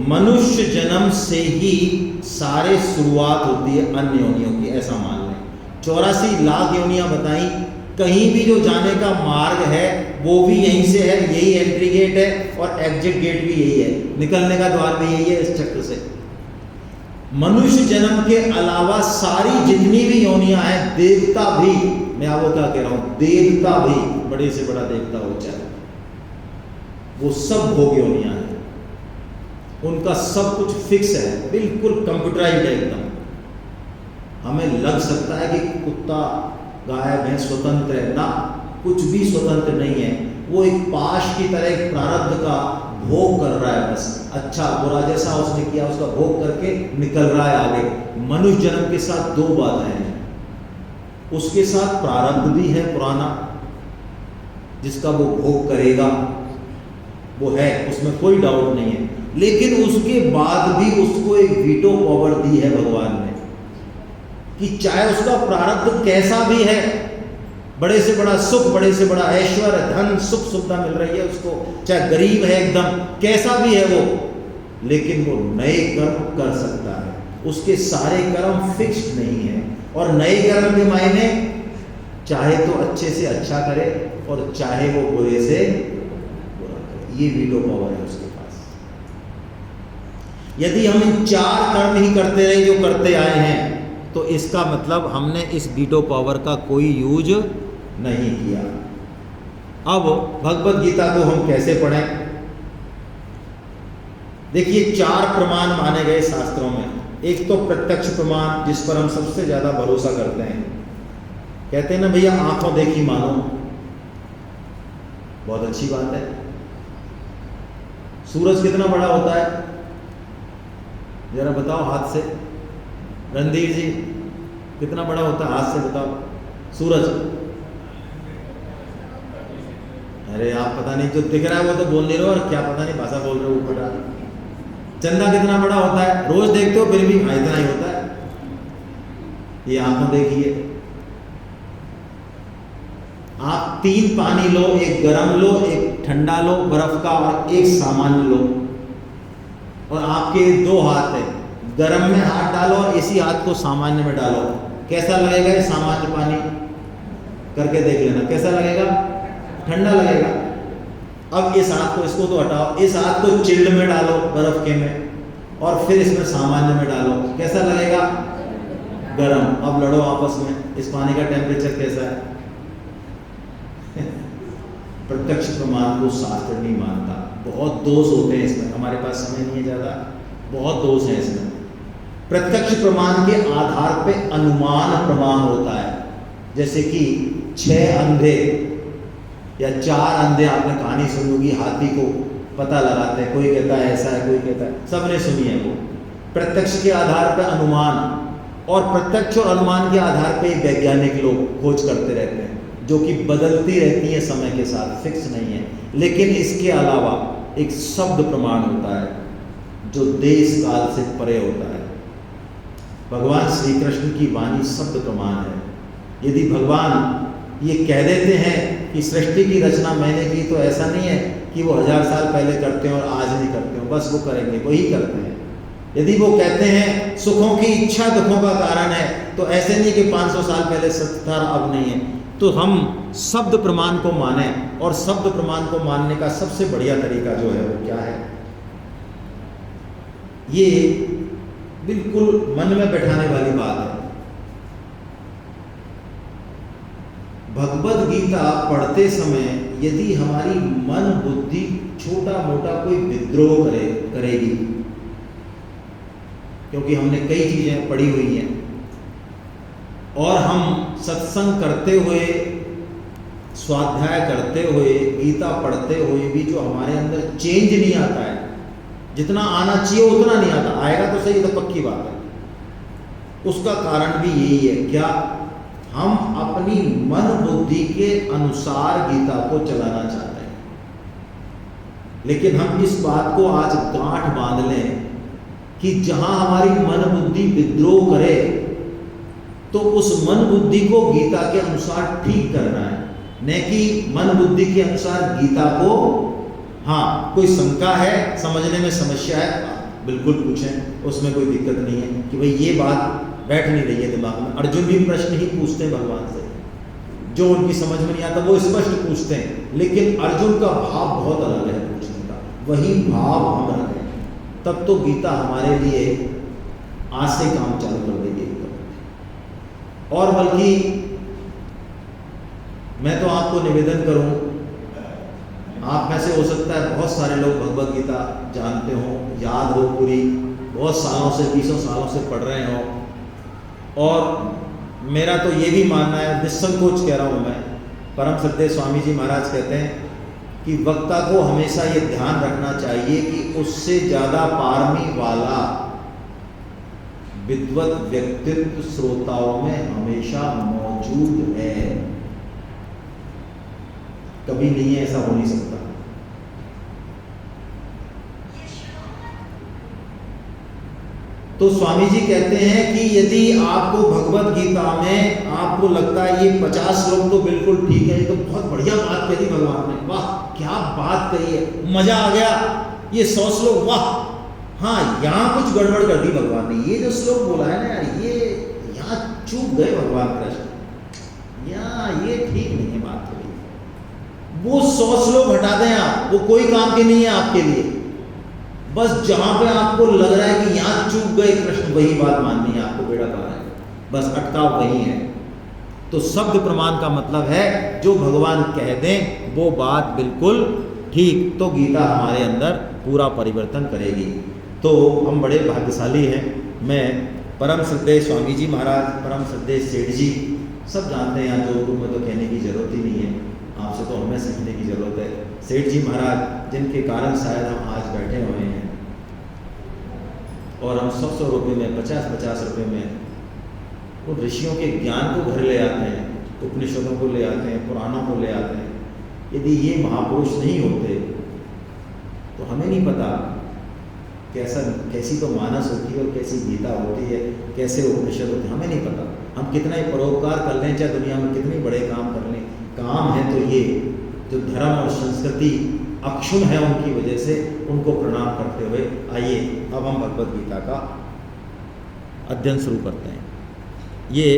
मनुष्य जन्म से ही सारे शुरुआत होती है अन्य योनियों की, ऐसा मान लें। 84 लाख योनियां बताई, कहीं भी जो जाने का मार्ग है वो भी यहीं से है, यही एंट्री गेट है और एग्जिट गेट भी यही है, निकलने का द्वार भी यही है इस चक्र से। मनुष्य जन्म के अलावा सारी जितनी भी योनियां हैं, देवता भी, मैं आपको क्या कह रहा हूं, देवता भी, बड़े से बड़ा देवता हो चाहे, वो सब भोग योनियां हैं, उनका सब कुछ फिक्स है, बिल्कुल कंप्यूटराइज्ड है एकदम। हमें लग सकता है कि कुत्ता गाय भैंस स्वतंत्र है ना, कुछ भी स्वतंत्र नहीं है, वो एक पाश की तरह एक प्रारब्ध का भोग कर रहा है, बस अच्छा बुरा जैसा उसने किया उसका भोग करके निकल रहा है आगे। मनुष्य जन्म के साथ दो बातें हैं, उसके साथ प्रारब्ध भी है पुराना जिसका वो भोग करेगा, वो है, उसमें कोई डाउट नहीं है, लेकिन उसके बाद भी उसको एक वीटो पावर दी है भगवान ने कि चाहे उसका प्रारब्ध कैसा भी है, बड़े से बड़ा सुख, बड़े से बड़ा ऐश्वर्य, धन, सुख सुविधा मिल रही है उसको, चाहे गरीब है एकदम, कैसा भी है वो, लेकिन वो नए कर्म कर सकता है, उसके सारे कर्म फिक्स्ड नहीं है। और नए कर्म के मायने चाहे तो अच्छे से अच्छा करे और चाहे वो बुरे से बुरा करे, ये वीटो पावर है उसके पास। यदि हम इन 4 कर्म ही करते रहे जो करते आए हैं, तो इसका मतलब हमने इस वीटो पावर का कोई यूज नहीं किया। अब भगवत गीता को हम कैसे पढ़ें? देखिए, 4 प्रमाण माने गए शास्त्रों में। एक तो प्रत्यक्ष प्रमाण, जिस पर हम सबसे ज्यादा भरोसा करते हैं। कहते हैं ना भैया, आंखों देखी मानो, बहुत अच्छी बात है। सूरज कितना बड़ा होता है, जरा बताओ हाथ से, रणधीर जी कितना बड़ा होता है, हाथ से बताओ। सूरज, अरे आप पता नहीं, जो दिख रहा है वो तो बोल नहीं रहे हो, और क्या पता नहीं भाषा बोल रहे हो ऊपर। चंदा कितना बड़ा होता है, रोज देखते हो फिर भी इतना ही होता है। ये आंखों देखिए, आप 3 पानी लो, एक गर्म लो, एक ठंडा लो बर्फ का, और एक सामान्य लो, और आपके 2 हाथ है, गर्म में हाथ डालो और इसी हाथ को सामान्य में डालो, कैसा लगेगा? ये सामान्य पानी करके देख लेना कैसा लगेगा, ठंडा लगेगा। अब इस हाथ को, इसको तो हटाओ, इस हाथ को चिल्ड में डालो बर्फ के में, और फिर इसमें सामान्य में डालो, कैसा लगेगा? गर्म। अब लड़ो आपस में, इस पानी का टेम्परेचर कैसा है? प्रत्यक्ष प्रमाण को शास्त्र नहीं मानता, बहुत दोष होते हैं इसमें, हमारे पास समय नहीं है ज़्यादा, बहुत दोष है इसमें। प्रत्यक्ष प्रमाण के आधार पे अनुमान प्रमाण होता है, जैसे कि 6 अंधे या 4 अंधे, आपने कहानी सुनी होगी, हाथी को पता लगाते हैं, कोई कहता है ऐसा है, कोई कहता है, सबने सुनी है वो। प्रत्यक्ष के आधार पर अनुमान, और प्रत्यक्ष और अनुमान के आधार पे वैज्ञानिक लोग खोज करते रहते हैं, जो कि बदलती रहती है समय के साथ, फिक्स नहीं है। लेकिन इसके अलावा एक शब्द प्रमाण होता है जो देश काल से परे होता है। भगवान श्री कृष्ण की वाणी शब्द प्रमाण है। यदि भगवान ये कह देते हैं कि सृष्टि की रचना मैंने की, तो ऐसा नहीं है कि वो 1000 साल पहले करते हैं और आज नहीं करते हो, बस वो करेंगे, वही करते हैं। यदि वो कहते हैं सुखों की इच्छा दुखों का कारण है, तो ऐसे नहीं कि 500 साल पहले सत्य था अब नहीं है। तो हम शब्द प्रमाण को माने, और शब्द प्रमाण को मानने का सबसे बढ़िया तरीका जो है वो क्या है? ये बिल्कुल मन में बैठाने वाली बात है। भगवत गीता पढ़ते समय यदि हमारी मन बुद्धि छोटा मोटा कोई विद्रोह करेगी, क्योंकि हमने कई चीजें पढ़ी हुई हैं, और हम सत्संग करते हुए, स्वाध्याय करते हुए, गीता पढ़ते हुए भी जो हमारे अंदर चेंज नहीं आता है, जितना आना चाहिए उतना नहीं आता, आएगा तो सही, तो पक्की बात है। उसका कारण भी यही है, क्या? हम अपनी मन बुद्धि के अनुसार गीता को चलाना चाहते हैं। लेकिन हम इस बात को आज गांठ बांध लें कि जहां हमारी मन बुद्धि विद्रोह करे, तो उस मन बुद्धि को गीता के अनुसार ठीक करना है, न कि मन बुद्धि के अनुसार गीता को। हाँ, कोई शंका है, समझने में समस्या है, बिल्कुल पूछें, उसमें कोई दिक्कत नहीं है कि भाई ये बात बैठ नहीं रही है दिमाग में। अर्जुन भी प्रश्न ही पूछते हैं भगवान से, जो उनकी समझ में नहीं आता वो स्पष्ट पूछते हैं, लेकिन अर्जुन का भाव बहुत अलग है पूछने का, वही भाव हम रखें, तब तो गीता हमारे लिए आज से काम चालू कर देगी। और बल्कि मैं तो आपको निवेदन करूं, आप में से हो सकता है बहुत सारे लोग भगवत गीता जानते हो, याद हो पूरी, बहुत सालों से, 20 सालों से पढ़ रहे हो। और मेरा तो ये भी मानना है, निसंकोच कह रहा हूँ मैं, परम श्रद्धेय स्वामी जी महाराज कहते हैं कि वक्ता को हमेशा ये ध्यान रखना चाहिए कि उससे ज़्यादा पारमी वाला विद्वत व्यक्तित्व श्रोताओं में हमेशा मौजूद है, कभी नहीं है, ऐसा हो नहीं सकता। तो स्वामी जी कहते हैं कि यदि आपको भगवत गीता में आपको लगता है ये 50 श्लोक तो बिल्कुल ठीक है, ये तो बहुत बढ़िया बात कही भगवान ने, वाह क्या बात कही है, मजा आ गया, ये 100 श्लोक, वाह, हाँ यहाँ कुछ गड़बड़ कर दी भगवान ने, ये जो श्लोक बोला है ना यार, ये यहाँ चूक गए भगवान कृष्ण, यहाँ ये ठीक नहीं है बात कही। वो 100 श्लोक हटा दें आप, वो कोई काम के नहीं है आपके लिए, बस जहां पे आपको लग रहा है कि यहां चूक गए कृष्ण, वही बात माननी है आपको, बेड़ा पार है, बस अटकाव वही है। तो शब्द प्रमाण का मतलब है जो भगवान कह दें वो बात बिल्कुल ठीक, तो गीता हमारे अंदर पूरा परिवर्तन करेगी। तो हम बड़े भाग्यशाली हैं। मैं परम श्रद्धेय स्वामी जी महाराज, परम श्रद्धेय सेठ जी, सब जानते हैं, यहाँ जोधपुर में तो कहने की जरूरत ही नहीं है, आपसे तो हमें सीखने की जरूरत है। सेठ जी महाराज जिनके कारण शायद हम आज बैठे हुए हैं, और हम 100 रुपये में, 50 रुपये में उन ऋषियों के ज्ञान को घर ले आते हैं, उपनिषदों को ले आते हैं, पुराणों को ले आते हैं। यदि ये महापुरुष नहीं होते तो हमें नहीं पता कैसी तो मानस होती है और कैसी गीता होती है, कैसे उपनिषद होते हैं, हमें नहीं पता। हम कितना ही परोपकार कर लें, चाहे दुनिया में कितने बड़े काम कर लें, काम है तो ये जो धर्म और संस्कृति अक्षुण है उनकी वजह से, उनको प्रणाम करते हुए आइए अब हम भगवत गीता का अध्ययन शुरू करते हैं। ये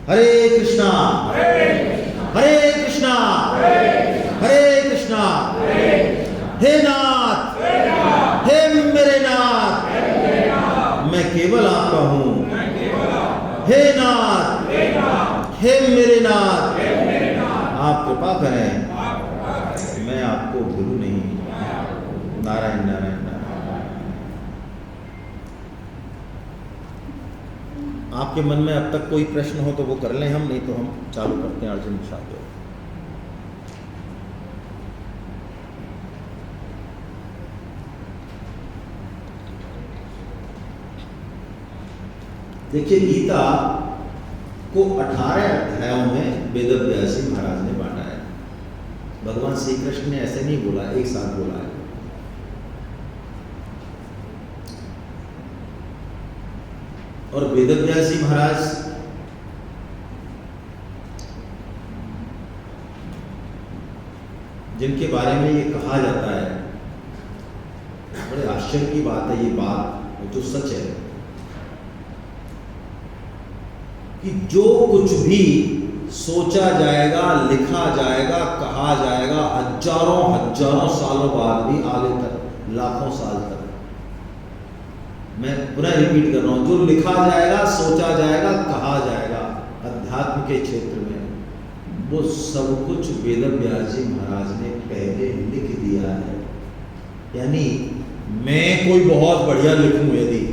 हरे कृष्णा हरे कृष्णा हरे कृष्णा, हे नाथ हे मेरे नाथ, मैं केवल आपका हूँ, हे नाथ हे मेरे नाथ, आप कृपा करें, मैं आपको भूलूं नहीं। नारायण नारायण नारायण। आपके मन में अब तक कोई प्रश्न हो तो वो कर लें हम, नहीं तो हम चालू करते हैं अर्जुन शाह। देखिए, गीता को 18 अध्यायों में वेदव्यास जी महाराज ने बांटा है। भगवान श्री कृष्ण ने ऐसे नहीं बोला, एक साथ बोला है। और वेदव्यास जी महाराज जिनके बारे में ये कहा जाता है, बड़े आश्चर्य की बात है ये बात, जो सच है कि जो कुछ भी सोचा जाएगा, लिखा जाएगा, कहा जाएगा, हजारों सालों बाद भी, आगे तक लाखों साल तक, मैं पुनः रिपीट कर रहा हूं, जो लिखा जाएगा, सोचा जाएगा, कहा जाएगा अध्यात्म के क्षेत्र में, वो सब कुछ वेदव्यास जी महाराज ने पहले लिख दिया है। यानी मैं कोई बहुत बढ़िया लिखूं यदि,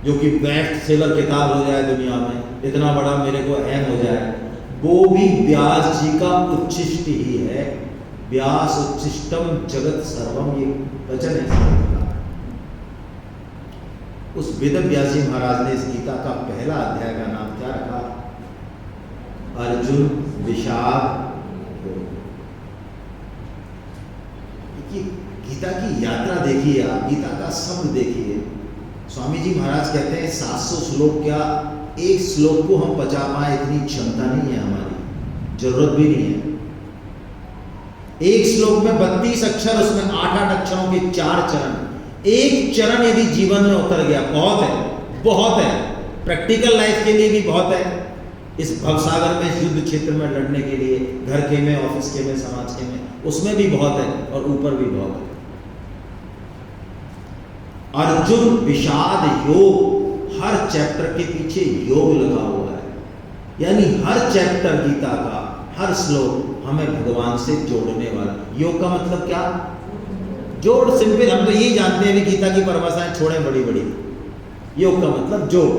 जो कि बेस्ट सेलर किताब हो जाए दुनिया में, इतना बड़ा मेरे को एम हो जाए, वो भी व्यास जी का उच्छिष्ट ही है। व्यास उच्छिष्टम जगत सर्वम, ये वचन है। उस वेदव्यास जी महाराज ने इस गीता का पहला अध्याय का नाम क्या रखा? अर्जुन विषाद। गीता की यात्रा देखिए आप, गीता का शब्द देखिए, स्वामी जी महाराज कहते हैं 700 श्लोक क्या, एक श्लोक को हम पचा पाए इतनी क्षमता नहीं है हमारी, जरूरत भी नहीं है। एक श्लोक में 32 अक्षर, उसमें 8-8 अक्षरों के 4 चरण, एक चरण यदि जीवन में उतर गया बहुत है, बहुत है। प्रैक्टिकल लाइफ के लिए भी बहुत है, इस भवसागर में युद्ध क्षेत्र में लड़ने के लिए, घर के में, ऑफिस के में, समाज के में, उसमें भी बहुत है और ऊपर भी बहुत है। अर्जुन विषाद योग, हर चैप्टर के पीछे योग लगा हुआ है, यानी हर चैप्टर गीता का, हर श्लोक हमें भगवान से जोड़ने वाला। योग का मतलब क्या? जोड़। सिंपल, हम तो यही जानते हैं, गीता की परिभाषाएं छोड़ें बड़ी बड़ी। योग का मतलब जोड़।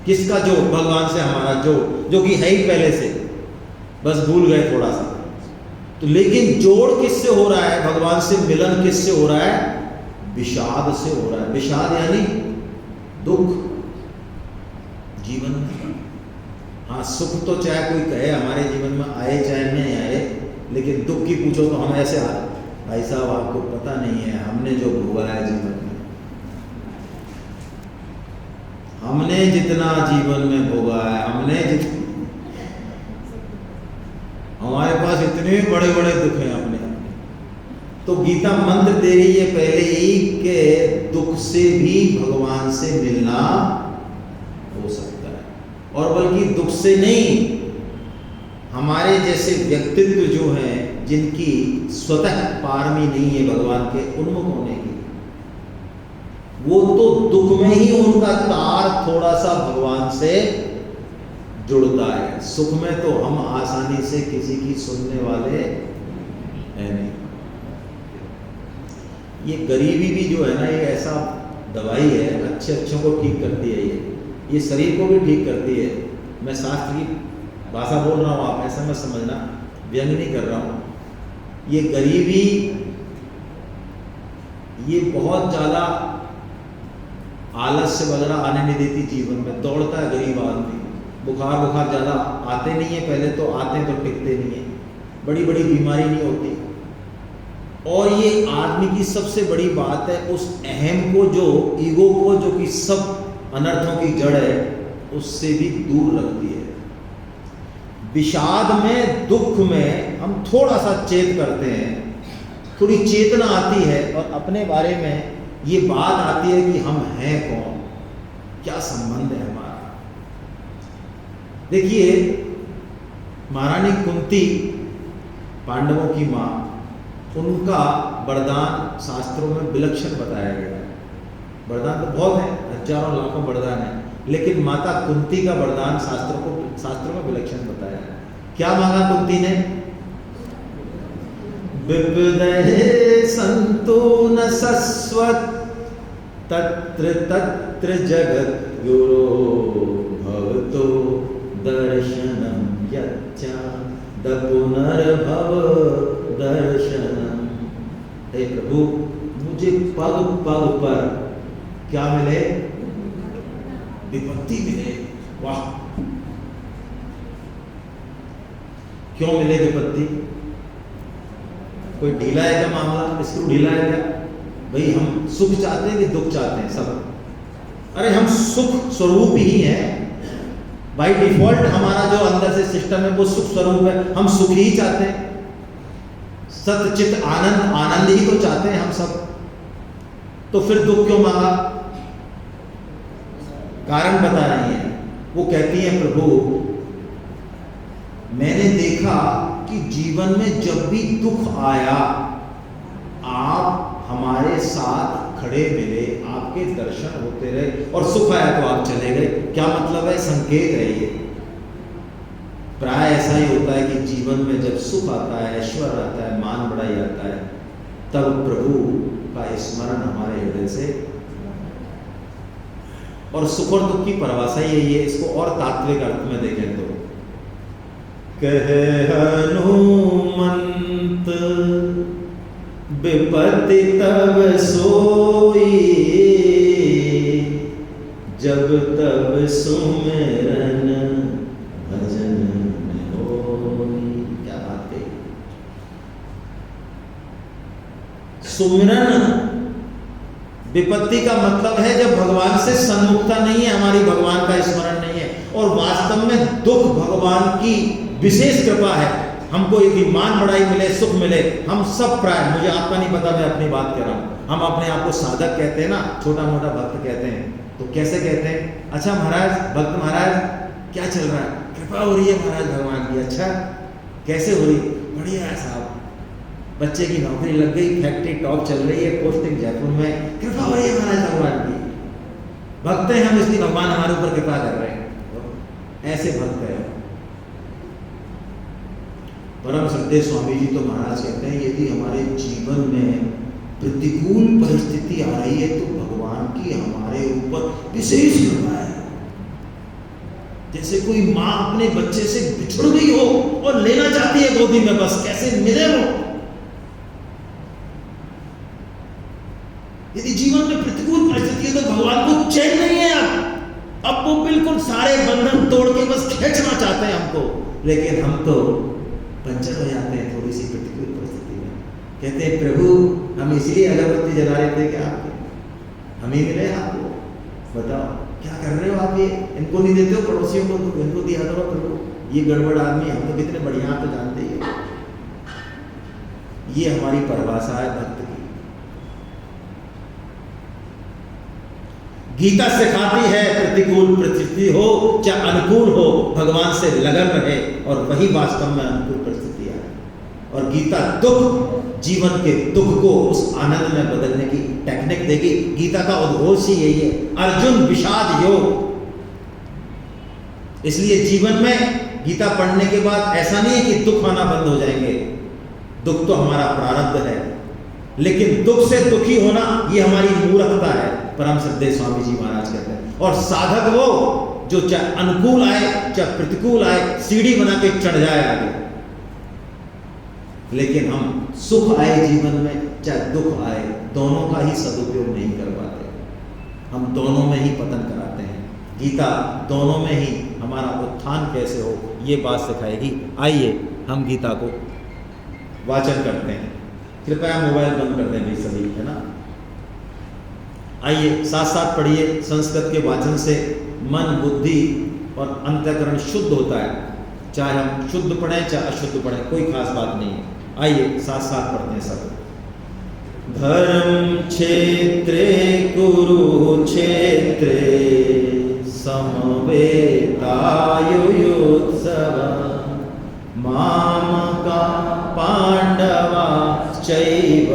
किसका जोड़? भगवान से हमारा जोड़, जो कि है ही पहले से, बस भूल गए थोड़ा सा। तो लेकिन जोड़ किससे हो रहा है? भगवान से मिलन किससे हो रहा है? विषाद से हो रहा है। विषाद यानी दुख जीवन में। हाँ, सुख तो चाहे कोई कहे हमारे जीवन में आए चाहे नहीं आए, लेकिन दुख की पूछो तो हम ऐसे भाई साहब आपको पता नहीं है हमने जो भोगा है जीवन में, हमने जितना जीवन में भोगा है, हमारे पास इतने बड़े बड़े दुख हैं अपने। तो गीता मंत्र दे रही है पहले ही कि दुख से भी भगवान से मिलना हो सकता है, और बल्कि दुख से नहीं, हमारे जैसे व्यक्तित्व जो हैं जिनकी स्वतः पारमी नहीं है भगवान के उन्मुख होने की, वो तो दुख में ही उनका तार थोड़ा सा भगवान से जुड़ता है। सुख में तो हम आसानी से किसी की सुनने वाले हैं नहीं। ये गरीबी भी जो है ना, ये ऐसा दवाई है, अच्छे अच्छों को ठीक करती है, ये शरीर को भी ठीक करती है। मैं शास्त्र की भाषा बोल रहा हूँ, आप ऐसा मत समझना, व्यंग नहीं कर रहा हूँ। ये गरीबी, ये बहुत ज़्यादा आलस्य वगैरह आने नहीं देती जीवन में। दौड़ता है गरीब आदमी, बुखार ज़्यादा आते नहीं है, पहले तो आते हैं तो टिकते नहीं है, बड़ी बड़ी बीमारी नहीं होती। और ये आदमी की सबसे बड़ी बात है, उस अहम को, जो ईगो को, जो कि सब अनर्थों की जड़ है, उससे भी दूर रखती है। विषाद में, दुख में हम थोड़ा सा चेत करते हैं, थोड़ी चेतना आती है और अपने बारे में ये बात आती है कि हम हैं कौन, क्या संबंध है हमारा। देखिए, महारानी कुंती, पांडवों की माँ, उनका वरदान शास्त्रों में विलक्षण बताया गया है। वरदान तो बहुत है, हजारों लाखों वरदान है, लेकिन माता कुंती का वरदान शास्त्रों में विलक्षण बताया है। क्या मांगा कुंती ने? विविधे संतो न सस्वत तत्र तत्र जगत गुरो भवतो दर्शनम यच्चा द पुनर्भव दर्शनम। हे प्रभु, मुझे पग पग पर क्या मिले? विपत्ति मिले। वाह, क्यों मिले विपत्ति? कोई ढीला है क्या मामला? स्क्रू ढीला है क्या? भाई हम सुख चाहते हैं कि दुख चाहते हैं? सब, अरे हम सुख स्वरूप ही हैं। बाय डिफॉल्ट हमारा जो अंदर से सिस्टम है वो सुख स्वरूप है, हम सुख ही चाहते हैं। सतचित आनंद ही तो चाहते हैं हम सब। तो फिर दुख क्यों मांगा? कारण बता रही है। वो कहती है, प्रभु मैंने देखा कि जीवन में जब भी दुख आया, आप हमारे साथ खड़े मिले, आपके दर्शन होते रहे, और सुख आया तो आप चले गए। क्या मतलब है? संकेत है ये। प्राय ऐसा ही होता है कि जीवन में जब सुख आता है, ऐश्वर्य आता है, मान बढ़ाई आता है, तब प्रभु का स्मरण हमारे हृदय से। और सुख और दुख की परिभाषा यही है। इसको और तात्विक अर्थ में देखें तो, कहे हनुमंत विपत्ति तब सोई, जब तब सुमिरन भजन में होई। क्या बात है! सुमिरन विपत्ति का मतलब है जब भगवान से सन्मुखता नहीं है, हमारी भगवान का स्मरण नहीं है। और वास्तव में दुख भगवान की विशेष कृपा है। हमको यदि मान बढ़ाई मिले, सुख मिले, हम सब प्राय, मुझे आपका नहीं पता, मैं अपनी बात कर रहा हूँ, हम अपने आप को साधक कहते हैं ना, छोटा मोटा भक्त कहते हैं, तो कैसे कहते हैं? अच्छा महाराज, भक्त महाराज क्या चल रहा है? कृपा हो रही है महाराज भगवान की। अच्छा कैसे हो रही? बढ़िया है साहब, बच्चे की नौकरी लग गई, फैक्ट्री टॉप चल रही है, पोस्टिंग जयपुर में, कृपा हो रही है महाराज भगवान की। भक्त हैं हम, इसलिए भगवान हमारे ऊपर कृपा कर रहे हैं। ऐसे भक्त है। परम श्रद्धेय स्वामी जी तो महाराज कहते हैं यदि हमारे जीवन में प्रतिकूल परिस्थिति आ रही है तो भगवान की हमारे ऊपर विशेष कृपा है। जैसे कोई माँ अपने बच्चे से बिछुड़ गई हो और लेना चाहती है गोदी में, बस कैसे मिले वो। यदि जीवन में प्रतिकूल परिस्थिति है तो भगवान को चैन नहीं है। अब वो बिल्कुल सारे बंधन तोड़ के बस खींचना चाहते हैं हमको, लेकिन हम तो पंचर हो जाते हैं थोड़ी सी प्रतिकूल परिस्थिति में। कहते हैं प्रभु हम इसलिए अगरबत्ती जला रहे थे कि आप हम ही मिले आपको, बताओ क्या कर रहे हो आप? ये इनको नहीं देते हो पड़ोसियों को, तो इनको दिया करो प्रभु, ये गड़बड़ आदमी, हम तो कितने बढ़िया, आप तो जानते ही हो। ये हमारी परिभाषा है भक्त की। गीता सिखाती है प्रतिकूल परिस्थिति हो चाहे अनुकूल हो, भगवान से लगन रहे, और वही वास्तव में अनुकूल परिस्थिति है। और गीता दुख, जीवन के दुख को उस आनंद में बदलने की टेक्निक देगी। गीता का उद्घोष ही यही है, अर्जुन विषाद योग। इसलिए जीवन में गीता पढ़ने के बाद ऐसा नहीं है कि दुख आना बंद हो जाएंगे। दुख तो हमारा प्रारब्ध है, लेकिन दुख से दुखी होना ये हमारी मूर्खता है, परम श्रद्धेय स्वामी जी महाराज कहते हैं। और साधक वो जो चाहे अनुकूल आए चाहे प्रतिकूल आए, सीढ़ी बना के चढ़ जाए आगे। लेकिन हम सुख आए जीवन में चाहे दुख आए, दोनों का ही सदुपयोग नहीं कर पाते, हम दोनों में ही पतन कराते हैं। गीता दोनों में ही हमारा उत्थान कैसे हो ये बात सिखाएगी। आइए हम गीता को वाचन करते हैं। कृपया मोबाइल बंद कर दें भी सभी, है ना। आइए साथ साथ पढ़िए। संस्कृत के वाचन से मन, बुद्धि और अंतःकरण शुद्ध होता है। चाहे हम शुद्ध पढ़ें चाहे अशुद्ध पढ़ें, कोई खास बात नहीं है। आइए साथ साथ पढ़ते हैं सब। धर्म क्षेत्रे कुरुक्षेत्रे समवेतायुयुत्सव मामका पांडवा चैव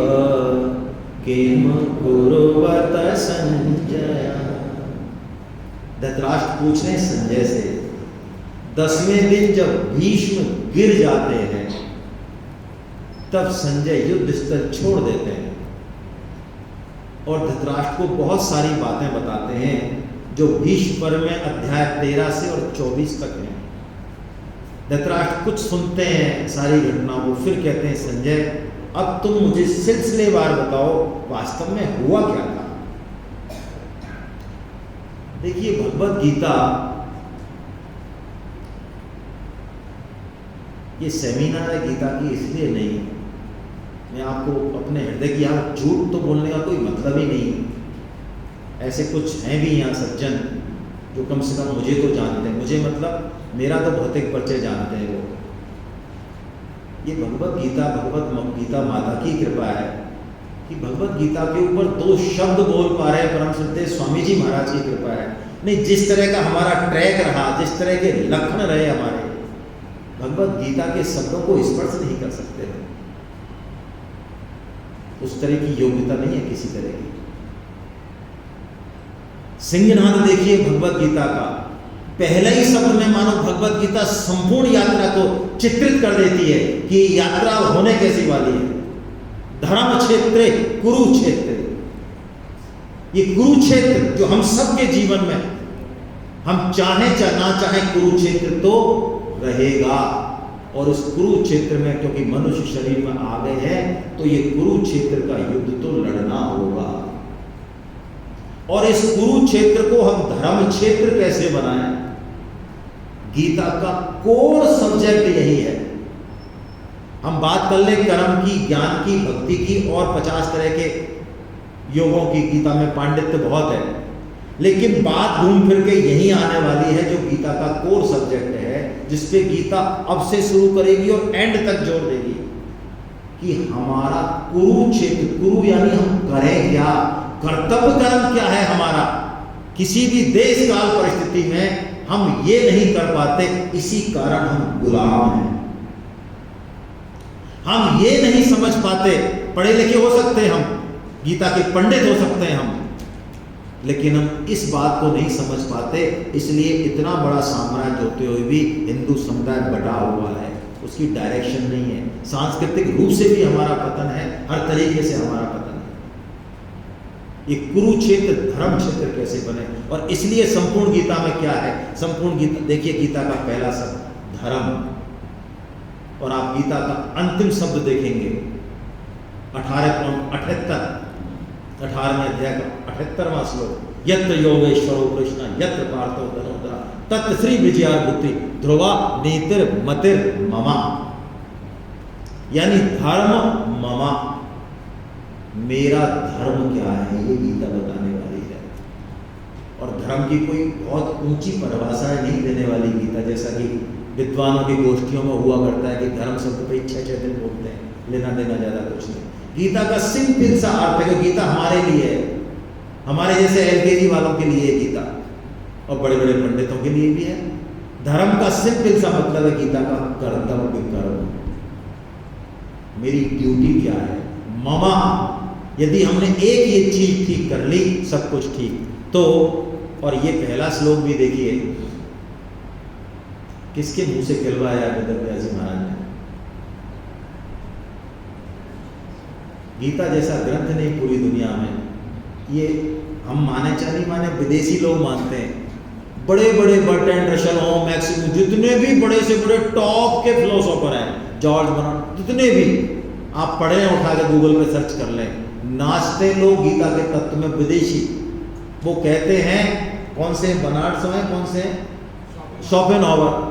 किम कुरुवत संजय। धृतराष्ट्र पूछ रहे संजय से, 10वें दिन जब भीष्म गिर जाते हैं तब संजय युद्ध स्थल छोड़ देते हैं और धृतराष्ट्र को बहुत सारी बातें बताते हैं जो भीष्म पर्व में अध्याय 13 से और 24 तक हैं। धृतराष्ट्र कुछ सुनते हैं सारी घटनाओं को, फिर कहते हैं संजय अब तुम मुझे सिलसिलेवार बताओ वास्तव में हुआ क्या था। देखिए भगवत गीता ये सेमिनार है गीता की इसलिए नहीं, मैं आपको अपने हृदय की यहाँ झूठ तो बोलने का कोई मतलब ही नहीं। ऐसे कुछ हैं भी यहाँ सज्जन जो कम से कम मुझे तो जानते हैं, मुझे मतलब मेरा तो भौतिक परिचय जानते हैं वो। ये भगवत गीता माता की कृपा है कि भगवत गीता के ऊपर 2 शब्द बोल पा रहे हैं, परम श्रद्धेय स्वामी जी महाराज की कृपा है। नहीं जिस तरह का हमारा ट्रैक रहा, जिस तरह के लक्षण रहे हमारे, भगवत गीता के शब्दों को स्पर्श नहीं कर सकते थे। उस तरह की योग्यता नहीं है किसी तरह की। सिंहनाद देखिए भगवत गीता का, पहले ही शब्द में मानो भगवत गीता संपूर्ण यात्रा को चित्रित कर देती है कि यात्रा होने कैसी वाली है। धर्म क्षेत्र कुरुक्षेत्र, ये कुरुक्षेत्र जो हम सबके जीवन में, हम चाहे चाहे ना चाहे कुरुक्षेत्र तो रहेगा। और उस कुरुक्षेत्र में क्योंकि मनुष्य शरीर में आ गए हैं तो ये कुरुक्षेत्र का युद्ध तो लड़ना होगा। और इस कुरुक्षेत्र को हम धर्म क्षेत्र कैसे बनाएं? गीता का कोर सब्जेक्ट यही है। हम बात कर ले कर्म की, ज्ञान की, भक्ति की और 50 तरह के योगों की गीता में पांडित्य बहुत है, लेकिन बात घूम फिर के यही आने वाली है जो गीता का कोर सब्जेक्ट है, जिसपे गीता अब से शुरू करेगी और एंड तक जोर देगी कि हमारा कुरुक्षेत्र, कुरु यानी हम करें क्या, कर्तव्य कर्म क्या है हमारा। किसी भी देश काल परिस्थिति में हम ये नहीं कर पाते, इसी कारण हम गुलाम हैं। हम ये नहीं समझ पाते, पढ़े लिखे हो सकते हैं हम, गीता के पंडित हो सकते हैं हम, लेकिन हम इस बात को नहीं समझ पाते। इसलिए इतना बड़ा साम्राज्य होते हुए भी हिंदू समुदाय बटा हुआ है, उसकी डायरेक्शन नहीं है। सांस्कृतिक रूप से भी हमारा पतन है, हर तरीके से हमारा पतन है। ये कुरुक्षेत्र धर्म क्षेत्र कैसे बने, और इसलिए संपूर्ण गीता में क्या है, संपूर्ण गीता देखिए, गीता का पहला शब्द धर्म, और आप गीता का अंतिम शब्द देखेंगे 18वें अध्याय का 78वां श्लोक, यत्र योगेश्वरो कृष्ण यत्र पार्थो धनुर्धरा तत्र श्री विजयाभूति ध्रुवा नीतिर मतिर ममा, यानी धर्म ममा, मेरा धर्म क्या है, ये गीता बताने वाली है। और धर्म की कोई बहुत ऊंची परिभाषाएं नहीं देने वाली गीता, जैसा कि विद्वानों की गोष्ठियों में हुआ करता है कि धर्म शब्द पे 6 दिन बोलते हैं, लेना देना ज्यादा कुछ नहीं। गीता का सिंपल सा अर्थ है कि गीता हमारे लिए है, हमारे जैसे एलकेजी वालों के लिए है गीता, और बड़े बड़े पंडितों के लिए भी है। धर्म का सिंपल सा मतलब है गीता का कर्तव्य कर्म, मेरी ड्यूटी क्या है, ममा, यदि हमने एक ये चीज ठीक कर ली सब कुछ ठीक। तो और ये पहला श्लोक भी देखिए किसके मुंह से खिलवाया वेदव्यास जी महाराज ने। गीता जैसा ग्रंथ नहीं पूरी दुनिया में, ये हम माने चाहे नहीं माने, विदेशी लोग मानते हैं। बड़े बड़े बर्टन रशल होम मैक्सिमम, जितने भी बड़े से बड़े टॉप के फिलोसोफर हैं, जॉर्ज बर्नार्ड, जितने भी आप पढ़े हैं, उठा के गूगल पे सर्च कर लें, नाचते लोग गीता के तत्व में विदेशी। वो कहते हैं, कौन से बर्नार्ड शॉ हैं, कौन से शोपेनहावर,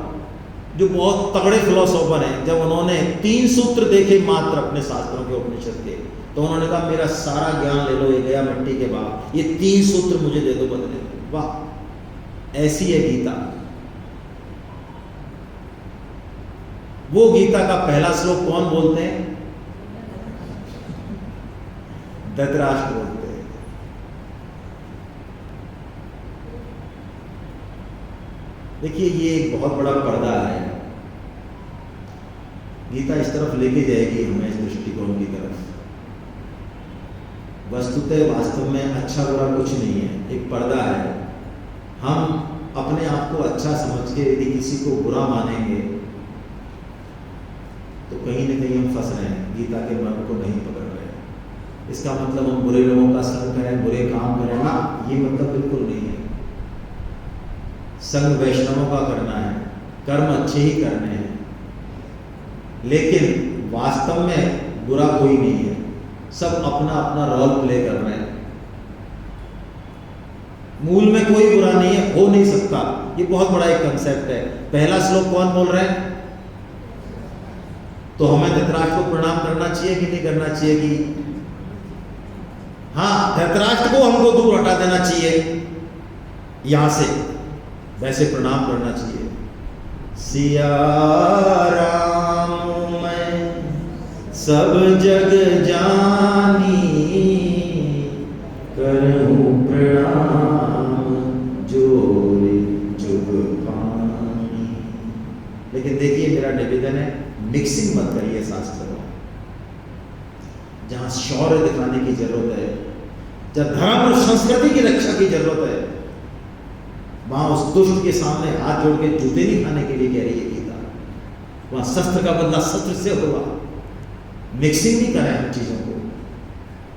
जो बहुत तगड़े फिलोसोफर हैं, जब उन्होंने 3 सूत्र देखे मात्र अपने शास्त्रों के, उपनिषद के, तो उन्होंने कहा मेरा सारा ज्ञान ले लो, ये गया मिट्टी के भाव, ये 3 सूत्र मुझे दे दो बदले। वाह, ऐसी है गीता। वो गीता का पहला श्लोक कौन बोलते हैं? धृतराष्ट्र बोलते हैं। देखिए, ये एक बहुत बड़ा पर्दा है, गीता इस तरफ लेके जाएगी हमें, इस दृष्टिकोण की तरफ। वस्तुतः वास्तव में अच्छा बुरा कुछ नहीं है, एक पर्दा है। हम अपने आप को अच्छा समझ के यदि किसी को बुरा मानेंगे तो कहीं न कहीं हम फंस रहे हैं, गीता के मर्म को नहीं पकड़ रहे हैं। इसका मतलब हम बुरे लोगों का संग करें, बुरे काम करें ना, ये मतलब बिल्कुल नहीं है। संग वैष्णवों का करना है, कर्म अच्छे ही करने हैं, लेकिन वास्तव में बुरा कोई नहीं है, सब अपना अपना रोल प्ले कर रहे हैं। मूल में कोई बुरा नहीं है, हो नहीं सकता। ये बहुत बड़ा एक कंसेप्ट है। पहला श्लोक कौन बोल रहे हैं? तो हमें धृतराष्ट्र को प्रणाम करना चाहिए कि नहीं करना चाहिए? कि हाँ, धृतराष्ट्र को हमको दूर हटा देना चाहिए यहां से, वैसे प्रणाम करना चाहिए। सिया राम मैं सब जग जानी, करहूं प्रणाम जोरे जुग पानी। लेकिन देखिए, मेरा निवेदन है, मिक्सिंग मत करिए शास्त्रों। जहां शौर्य दिखाने की जरूरत है, जहां धर्म और संस्कृति की रक्षा की जरूरत है, वहां उस दुष्ट के सामने हाथ जोड़ के जूते नहीं खाने के लिए कह रही है गीता। वहां शस्त्र का बदला शस्त्र से होगा। मिक्सिंग नहीं करें हम चीजों को।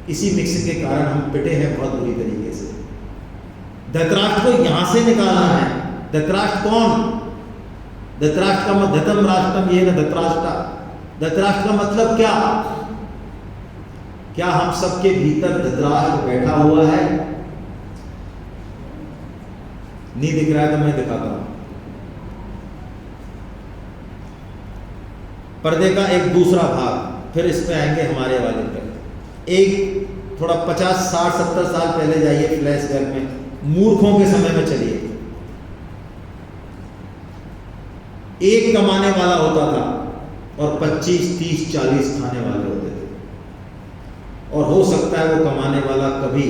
इसी मिक्सिंग के कारण हम पिटे हैं बहुत बुरी तरीके से। धृतराष्ट्र को यहां से निकालना है। धृतराष्ट्र कौन? धृतराष्ट्र का मतलब धृतम राष्ट्रम, ये ना धृतराष्ट्र। धृतराष्ट्र का मतलब क्या? क्या हम सबके भीतर धृतराष्ट्र बैठा हुआ है? नहीं दिख रहा है तो मैं दिखाता हूं। पर्दे का एक दूसरा भाग, फिर इस पे आएंगे हमारे वाले पे। एक थोड़ा 50, 60, 70 साल पहले जाइए फ्लैशबैक में, मूर्खों के समय में चलिए। एक कमाने वाला होता था और 25, 30, 40 खाने वाले होते थे। और हो सकता है वो कमाने वाला कभी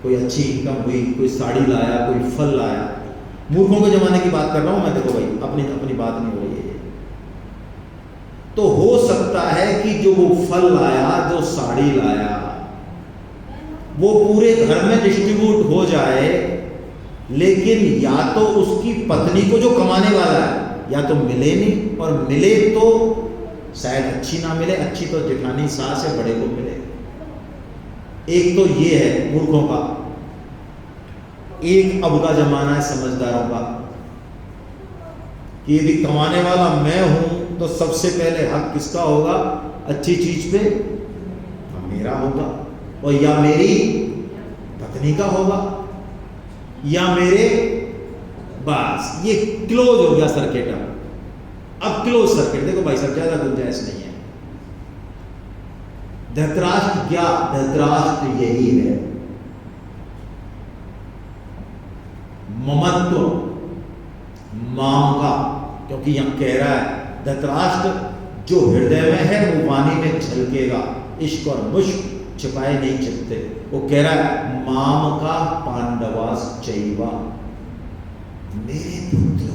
कोई अच्छी इनकम हुई, कोई साड़ी लाया, कोई फल लाया। मूर्खों के जमाने की बात कर रहा हूं मैं, देखो भाई अपनी बात नहीं हो रही है। तो हो सकता है कि जो वो फल लाया, जो साड़ी लाया, वो पूरे घर में डिस्ट्रीब्यूट हो जाए, लेकिन या तो उसकी पत्नी को जो कमाने वाला है या तो मिले नहीं, और मिले तो शायद अच्छी ना मिले, अच्छी तो जेठानी सास है, बड़े को मिले। एक तो ये है मूर्खों का। एक अब का जमाना है समझदारों का कि यदि कमाने वाला मैं हूं तो सबसे पहले हक किसका होगा? अच्छी चीज पे मेरा होगा, और या मेरी पत्नी का होगा या मेरे, बस ये क्लोज हो गया सर्किट। अब क्लोज सर्किट देखो भाई साहब, ज्यादा गुंजाइश नहीं है। धृतराष्ट्र क्या? धृतराष्ट्र यही है, ममत्व, माम का। क्योंकि यहां कह रहा है धृतराष्ट्र जो हृदय में है वो वाणी में झलकेगा, इश्क और मुश्क छिपाए नहीं छिपते। वो कह रहा है माम का पांडवास चैवा, मेरे पुत्र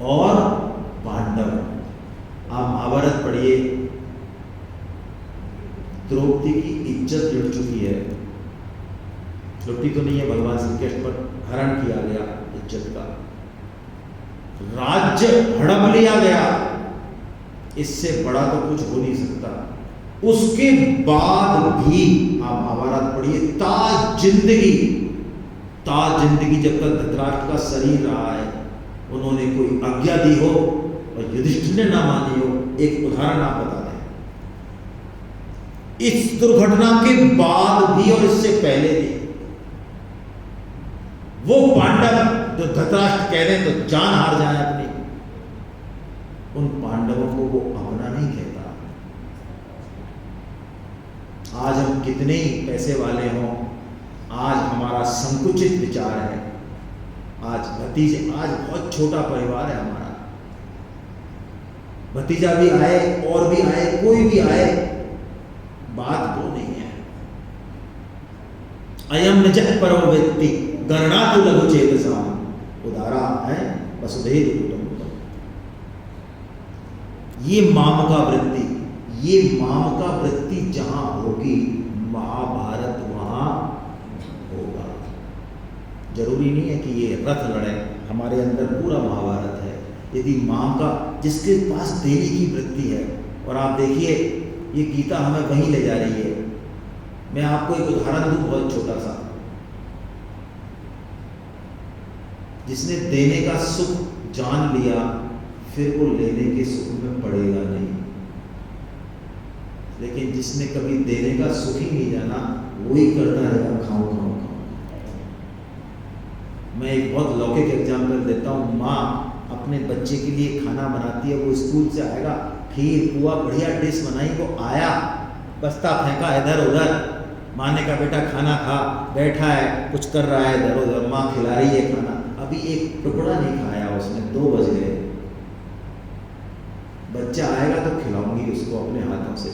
और पांडव। आप महाभारत पढ़िए, द्रौपदी की इज्जत जुड़ चुकी है। लुटी तो नहीं है, भगवान श्री कृष्ण पर हरण किया गया इज्जत का, राज्य हड़प लिया गया, इससे बड़ा तो कुछ हो नहीं सकता। उसके बाद भी आप महाभारत पढ़िए, ताज जिंदगी जब तक धृतराष्ट्र का शरीर रहा है, उन्होंने कोई आज्ञा दी हो और युधिष्ठिर ने ना मानी हो। एक उदाहरण आप बता दें, इस दुर्घटना के बाद भी और इससे पहले भी वो पांडव जो धृतराष्ट्र कह रहे हैं तो जान हार जाए अपनी, उन पांडवों को वो अपना नहीं कहता। आज हम कितने ही पैसे वाले हों, आज हमारा संकुचित विचार है, आज बहुत छोटा परिवार है हमारा, भतीजा भी आए और भी आए, कोई भी आए, बात वो नहीं है। अयम निजः परो व्यक्ति गणना तो लघु चेतसा उदारा है वसुधैव कुटुंबकम्। ये माम का वृत्ति जहां होगी, महाभारत वहां होगा। जरूरी नहीं है कि ये रथ लड़े, हमारे अंदर पूरा महाभारत है। यदि माम का, जिसके पास देने की वृत्ति है, और आप देखिए ये गीता हमें वहीं ले जा रही है। मैं आपको एक उदाहरण दूं बहुत छोटा सा। जिसने देने का सुख जान लिया, फिर वो लेने के सुख में पड़ेगा नहीं। लेकिन जिसने कभी देने का सुख ही नहीं जाना, वही करता रहेगा खाओ। मैं एक बहुत लौकिक एग्जाम्पल देता हूँ। माँ अपने बच्चे के लिए खाना बनाती है, वो स्कूल से आएगा, खीर पुआ बढ़िया डिश बनाई, वो आया, बस्ता फेंका इधर उधर, माँ ने कहा बेटा खाना खा, बैठा है कुछ कर रहा है इधर उधर, माँ खिला रही है खाना, अभी एक टुकड़ा नहीं खाया उसने, 2 बज गए। बच्चा आएगा तो खिलाऊंगी उसको अपने हाथों से,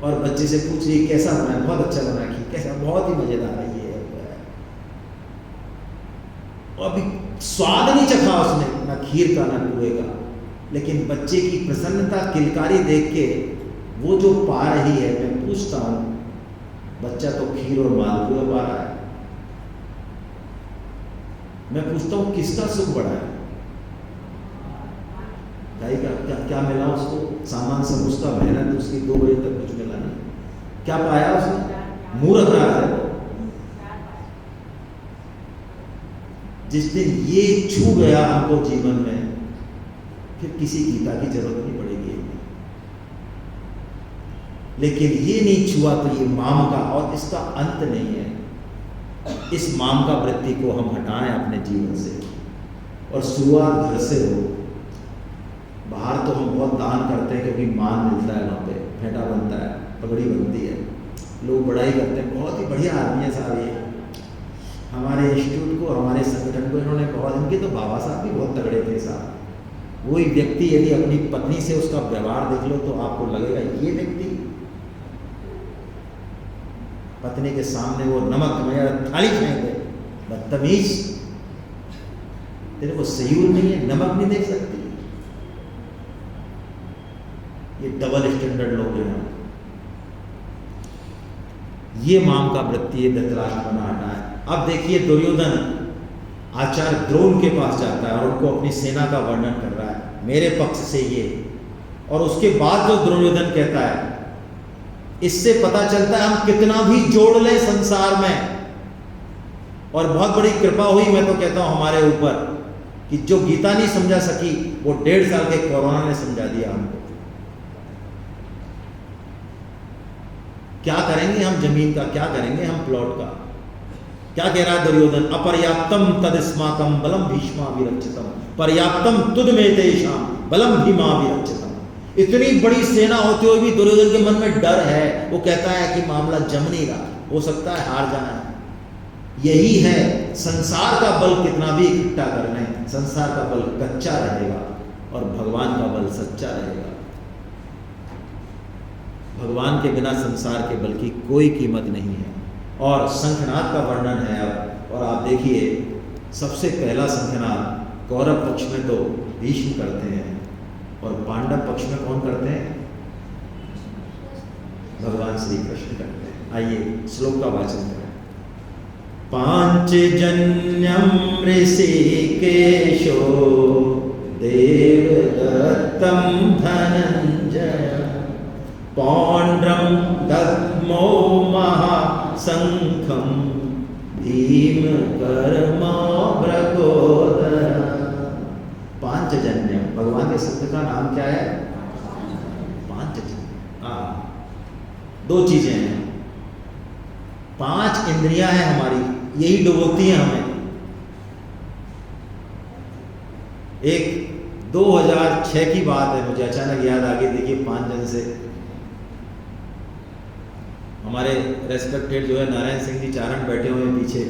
और बच्चे से पूछ रही कैसा बना, बहुत अच्छा बना, खीर कैसा, बहुत ही मजेदार है ये। और अभी स्वाद नहीं चखा उसने, ना खीर का ना पुए का, लेकिन बच्चे की प्रसन्नता, किलकारी देख के वो जो पा रही है, मैं पूछता हूँ, बच्चा तो खीर और मालपुआ पा रहा है, मैं पूछता हूँ किसका सुख बढ़ा है? भाई क्या मिला उसको? सामान सब उसका, मेहनत उसकी, 2 बजे तक कुछ मिला नहीं, क्या पाया उसने? मूर्ख रहा है। जिस दिन ये छू गया हमको जीवन में, फिर किसी गीता की जरूरत नहीं पड़ेगी। लेकिन ये नहीं छुआ तो ये माम का, और इसका अंत नहीं है। इस माम का वृत्ति को हम हटाएं अपने जीवन से, और शुरुआत घर से हो। बाहर तो हम बहुत दान करते हैं क्योंकि मान मिलता है, वहाँ पे फेंटा बनता है, पगड़ी बनती है, लोग बड़ाई करते हैं, बहुत ही बढ़िया आदमी है साहब ये। हमारे इंस्टीट्यूट को, हमारे संगठन को इन्होंने बहुत, इनके तो बाबा साहब भी बहुत तगड़े थे साहब। वही व्यक्ति यदि अपनी पत्नी से उसका व्यवहार देख लो तो आपको लगेगा ये व्यक्ति पत्नी के सामने वो नमक में थाली फेंक दे, बदतमीज, तेरे को सयूर नहीं है, नमक नहीं देख सकती। ये डबल स्टैंडर्ड लोग हैं। ये माम का वृत्ति है, धृतराष्ट्र बना हटा है। अब देखिए दुर्योधन आचार्य द्रोण के पास जाता है और उनको अपनी सेना का वर्णन कर रहा है, मेरे पक्ष से ये, और उसके बाद जो दुर्योधन कहता है, इससे पता चलता है हम कितना भी जोड़ लें संसार में, और बहुत बड़ी कृपा हुई मैं तो कहता हूं हमारे ऊपर कि जो गीता नहीं समझा सकी वो 1.5 साल के कोरोना ने समझा दिया हमको। क्या करेंगे हम जमीन का, क्या करेंगे हम प्लॉट का। क्या कह रहा है दुर्योधन, अपर्याप्तम तदस्माकम बलम भीष्माभिरक्षितम पर्याप्तम तुदमे तेषां बलम भीमाभिरक्षितम। इतनी बड़ी सेना होते हुए भी दुर्योधन के मन में डर है। वो कहता है कि मामला जम नहीं रहा, हो सकता है हार जाना है। यही है संसार का बल, कितना भी इकट्ठा कर लें संसार का बल कच्चा रहेगा और भगवान का बल सच्चा रहेगा। भगवान के बिना संसार के बल की कोई कीमत नहीं है। और शंखनाद का वर्णन है अब, और आप देखिए सबसे पहला शंखनाद कौरव पक्ष में तो भीष्म करते हैं और पांडव पक्ष में कौन करते हैं, भगवान श्री कृष्ण करते हैं। आइए श्लोक का वाचन करें। पांचजन्यम ऋषिकेशो देवदत्तम धनंजय पौंड्रम दद्मो महाशंखम भीम कर्मा ब्रकोदर। पांचजन्यम, भगवान के शब्द का नाम क्या है, पांचजन्य। दो चीजें हैं, 5 इंद्रियां हैं हमारी, यही डुबोती हैं हमें। एक 2006 की बात है, मुझे अचानक याद आ गई। देखिए 5 जन से हमारे रेस्पेक्टेड जो है नारायण सिंह जी चारण बैठे हुए हैं पीछे,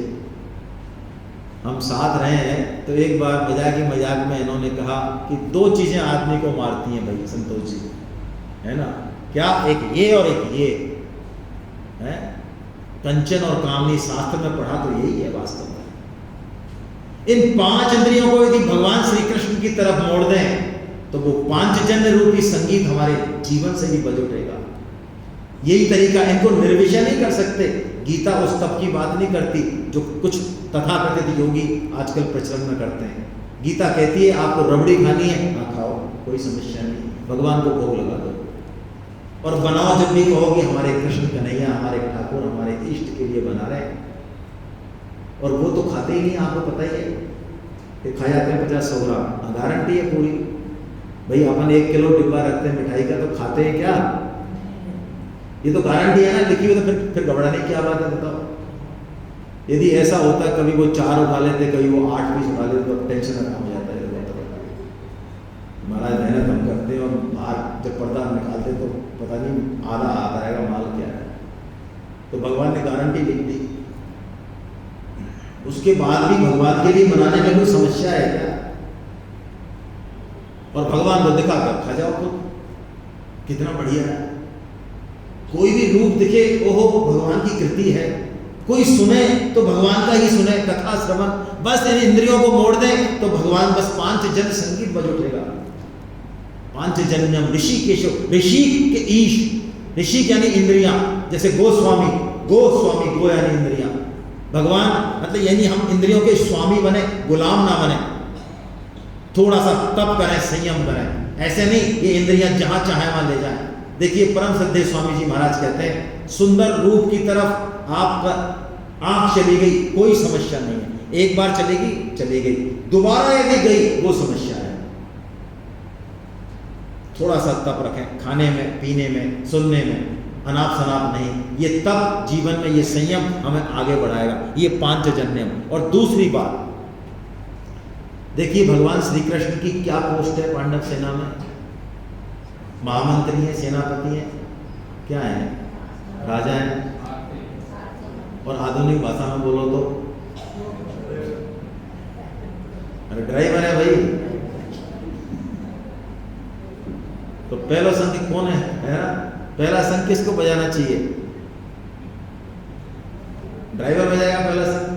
हम साथ रहे हैं। तो एक बार मजाक ही मजाक में इन्होंने कहा कि 2 चीजें आदमी को मारती हैं भाई संतोष जी, है ना, क्या, एक ये और एक ये है, कंचन और कामनी। शास्त्र में पढ़ा तो यही है वास्तव में। इन 5 इंद्रियों को यदि भगवान श्री कृष्ण की तरफ मोड़ दें तो वो पांचजन्य रूपी संगीत हमारे जीवन से भी बज उठेगा। यही तरीका, इनको निर्विषय नहीं कर सकते। गीता उस तप की बात नहीं करती जो कुछ तथाकथित योगी आजकल प्रचलन में करते हैं। गीता कहती है आपको रबड़ी खानी है, हाँ खाओ, कोई समस्या नहीं, भगवान को भोग लगा दो। और बनाओ जब भी कहोगे हमारे कृष्ण कन्हैया, हमारे ठाकुर, हमारे इष्ट के लिए बना रहे हैं। और वो तो खाते ही नहीं, आपको पता ही है कि खा जाते हैं 50-100 ग्राम, गारंटी है पूरी। भाई अपन 1 किलो डिब्बा रखते हैं मिठाई का, तो खाते हैं क्या, ये तो गारंटी है ना, लिखी हुई। तो फिर घबराने की क्या बात है, बताओ। यदि ऐसा होता कभी वो 4 उठा लेते, कभी वो 8 पीस उठा लेते, तो टेंशन खत्म हो जाता है। महाराज मेहनत हम करते हैं और बाहर जब पर्दा निकालते तो पता नहीं आधा आता है माल क्या है। तो भगवान ने गारंटी लिख दी। उसके बाद भी भगवान के लिए बनाने में कोई समस्या है क्या? और भगवान को दिखा कर खा जाओ खुद, कितना बढ़िया है। कोई भी रूप दिखे ओहो भगवान की कृति है, कोई सुने तो भगवान का ही सुने, कथा श्रवण, बस इन इंद्रियों को मोड़ दे तो भगवान, बस 5 जन संगीत बज उठेगा। पांचजन्यम ऋषिकेशो, ऋषि के ईश, ऋषि यानी इंद्रियां, जैसे गोस्वामी, गो यानी इंद्रियां। भगवान मतलब यानी हम इंद्रियों के स्वामी बने, गुलाम ना बने। थोड़ा सा तप करें, संयम करें, ऐसे नहीं ये इंद्रियां जहां चाहे वहां ले जाएं। देखिए परम श्रद्धेय स्वामी जी महाराज कहते हैं, सुंदर रूप की तरफ आपका आंख चली गई कोई समस्या नहीं है, एक बार चलेगी चली गई, दोबारा यदि गई वो समस्या है। थोड़ा सा तप रखें, खाने में, पीने में, सुनने में, अनाप शनाप नहीं। ये तप जीवन में, ये संयम हमें आगे बढ़ाएगा। ये पांचजन्यम। और दूसरी बात देखिए, भगवान श्री कृष्ण की क्या पोस्ट है पांडव सेना में? महामंत्री हैं, सेनापति हैं, क्या है, राजा हैं। और आधुनिक भाषा में बोलो तो अरे ड्राइवर है भाई। तो पहला शंख कौन है ना? पहला शंख किसको बजाना चाहिए? ड्राइवर बजाएगा पहला शंख।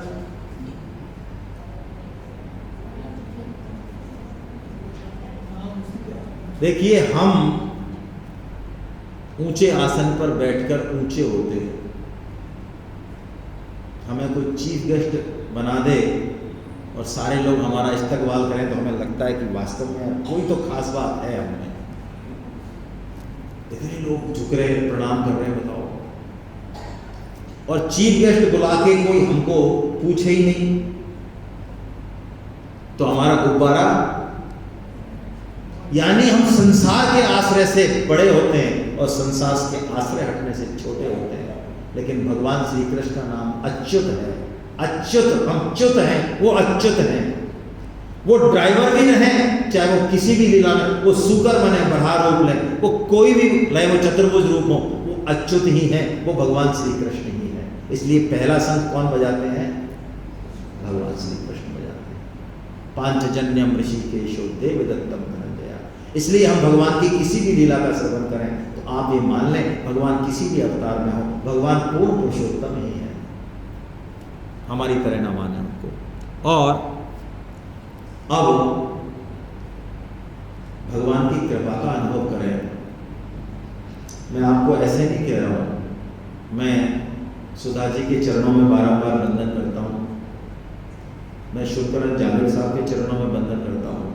देखिए, हम ऊंचे आसन पर बैठकर ऊंचे होते हैं। हमें कोई चीफ गेस्ट बना दे और सारे लोग हमारा इस्तकबाल करें तो हमें लगता है कि वास्तव में कोई तो खास बात है हमें। इतने लोग झुक रहे हैं, प्रणाम कर रहे हैं, बताओ। और चीफ गेस्ट बुला के कोई हमको पूछे ही नहीं तो हमारा गुब्बारा, यानी हम संसार के आश्रय से बड़े होते हैं और संसार के आश्रय हटने से छोटे होते हैं। लेकिन भगवान श्री कृष्ण का नाम अच्युत है। अच्युत, हम च्युत हैं, वो अच्युत हैं। वो ड्राइवर भी हैं, चाहे वो किसी भी लीला में, वो सूकर बने, बढ़ा रूप ले, वो कोई भी ले, वो चतुर्भुज रूप हो, वो अच्युत ही है, वो भगवान श्री कृष्ण ही है। इसलिए पहला शंख कौन बजाते हैं? भगवान श्री कृष्ण बजाते हैं। पांचजन्यम ऋषिकेशो देवदत्तम धनंजया। इसलिए हम भगवान की किसी भी लीला का श्रवण करें तो आप ये मान लें, भगवान किसी भी अवतार में हो, भगवान पूर्ण पुरुषोत्तम ही है, हमारी तरह ना माने उनको। और अब भगवान की कृपा का अनुभव करें। मैं आपको ऐसे नहीं कह रहा हूं, मैं सुधा जी के चरणों में बारंबार वंदन करता हूं, मैं शुक्र जावेद साहब के चरणों में वंदन करता हूं,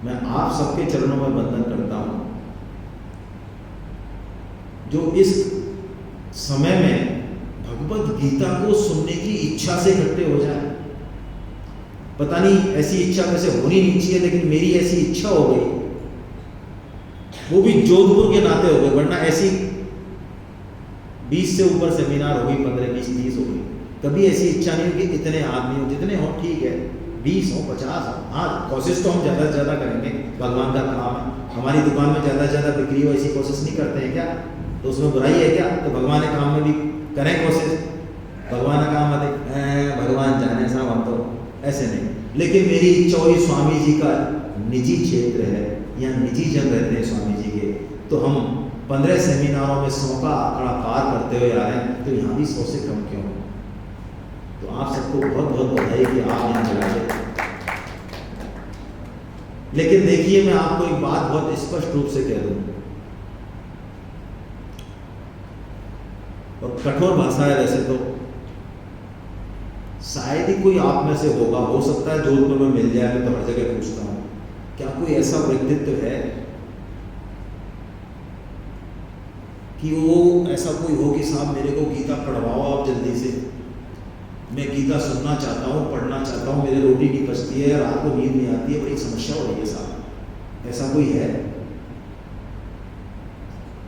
मैं आप सबके चरणों में वंदन करता हूं जो इस समय में भगवत गीता को सुनने की इच्छा से इकट्ठे हो जाए। पता नहीं ऐसी इच्छा वैसे होनी नहीं चाहिए, लेकिन मेरी ऐसी इच्छा हो गई, वो भी जोधपुर के नाते हो गई, वरना ऐसी 20 से ऊपर सेमिनार होगी, 15, 20, 30 होगी, कभी ऐसी इच्छा नहीं होगी इतने आदमी हो, जितने हो ठीक है, 20 हो, 50 हो। हाँ, कोशिश तो हम ज़्यादा से ज़्यादा करेंगे, भगवान का काम है। हमारी दुकान में ज़्यादा से ज़्यादा बिक्री हो, ऐसी कोशिश नहीं करते हैं क्या? तो उसमें बुराई है क्या? तो भगवान के काम में भी करें कोशिश। भगवान का काम है, भगवान जाने साहब, हम तो ऐसे नहीं। लेकिन मेरी इच्छा हुई, स्वामी जी का निजी क्षेत्र है, या निजी जन रहते हैं स्वामी जी के, तो हम 15 सेमिनारों में 100 का आंकड़ा पार करते हुए आ रहे हैं, तो यहाँ भी 100 से कम क्यों? तो आप सबको बहुत बहुत बधाई कि आप यहाँ चला गए। लेकिन देखिए, मैं आपको एक बात बहुत स्पष्ट रूप से कह दूं, और कठोर भाषा है वैसे तो, शायद ही कोई आप में से होगा, हो सकता है जोधपुर में मिल जाए, मैं तो हर जगह पूछता हूं, क्या कोई ऐसा व्यक्तित्व है कि वो ऐसा कोई हो कि साहब मेरे को गीता पढ़वाओ आप जल्दी से, मैं गीता सुनना चाहता हूँ, पढ़ना चाहता हूँ, मेरी रोटी नहीं पचती है, रात को नींद नहीं आती है, बड़ी समस्या हो रही है साहब। ऐसा कोई है?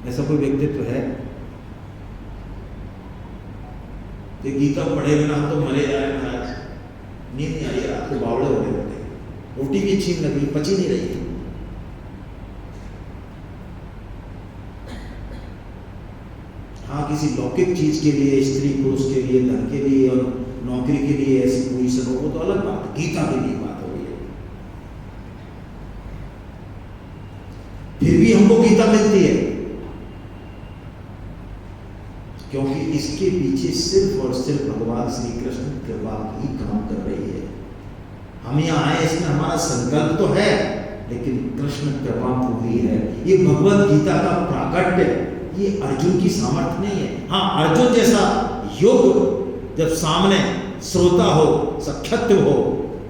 ऐसा कोई व्यक्तित्व है? तो गीता पढ़े बिना हम तो मरे जा रहे हैं, नींद नहीं आ रही, रात को बावड़े हो रहे होते, रोटी भी छीन लगी, पची नहीं रही। हाँ, किसी लौकिक चीज के लिए, स्त्री पुरुष के लिए, धन के लिए और नौकरी के लिए ऐसी पोजीशन हो, तो अलग बात है, गीता के लिए बात हो रही है। फिर भी हमको गीता मिलती है क्योंकि इसके पीछे सिर्फ और सिर्फ भगवान श्री कृष्ण कृपा ही काम कर रही है। हम यहाँ आए, इसमें हमारा संकल्प तो है, लेकिन कृष्ण कृपा पूरी है। ये भगवत गीता का प्राकट्य, ये अर्जुन की सामर्थ्य नहीं है। हाँ, अर्जुन जैसा योग जब सामने श्रोता हो, सख्यत्व हो,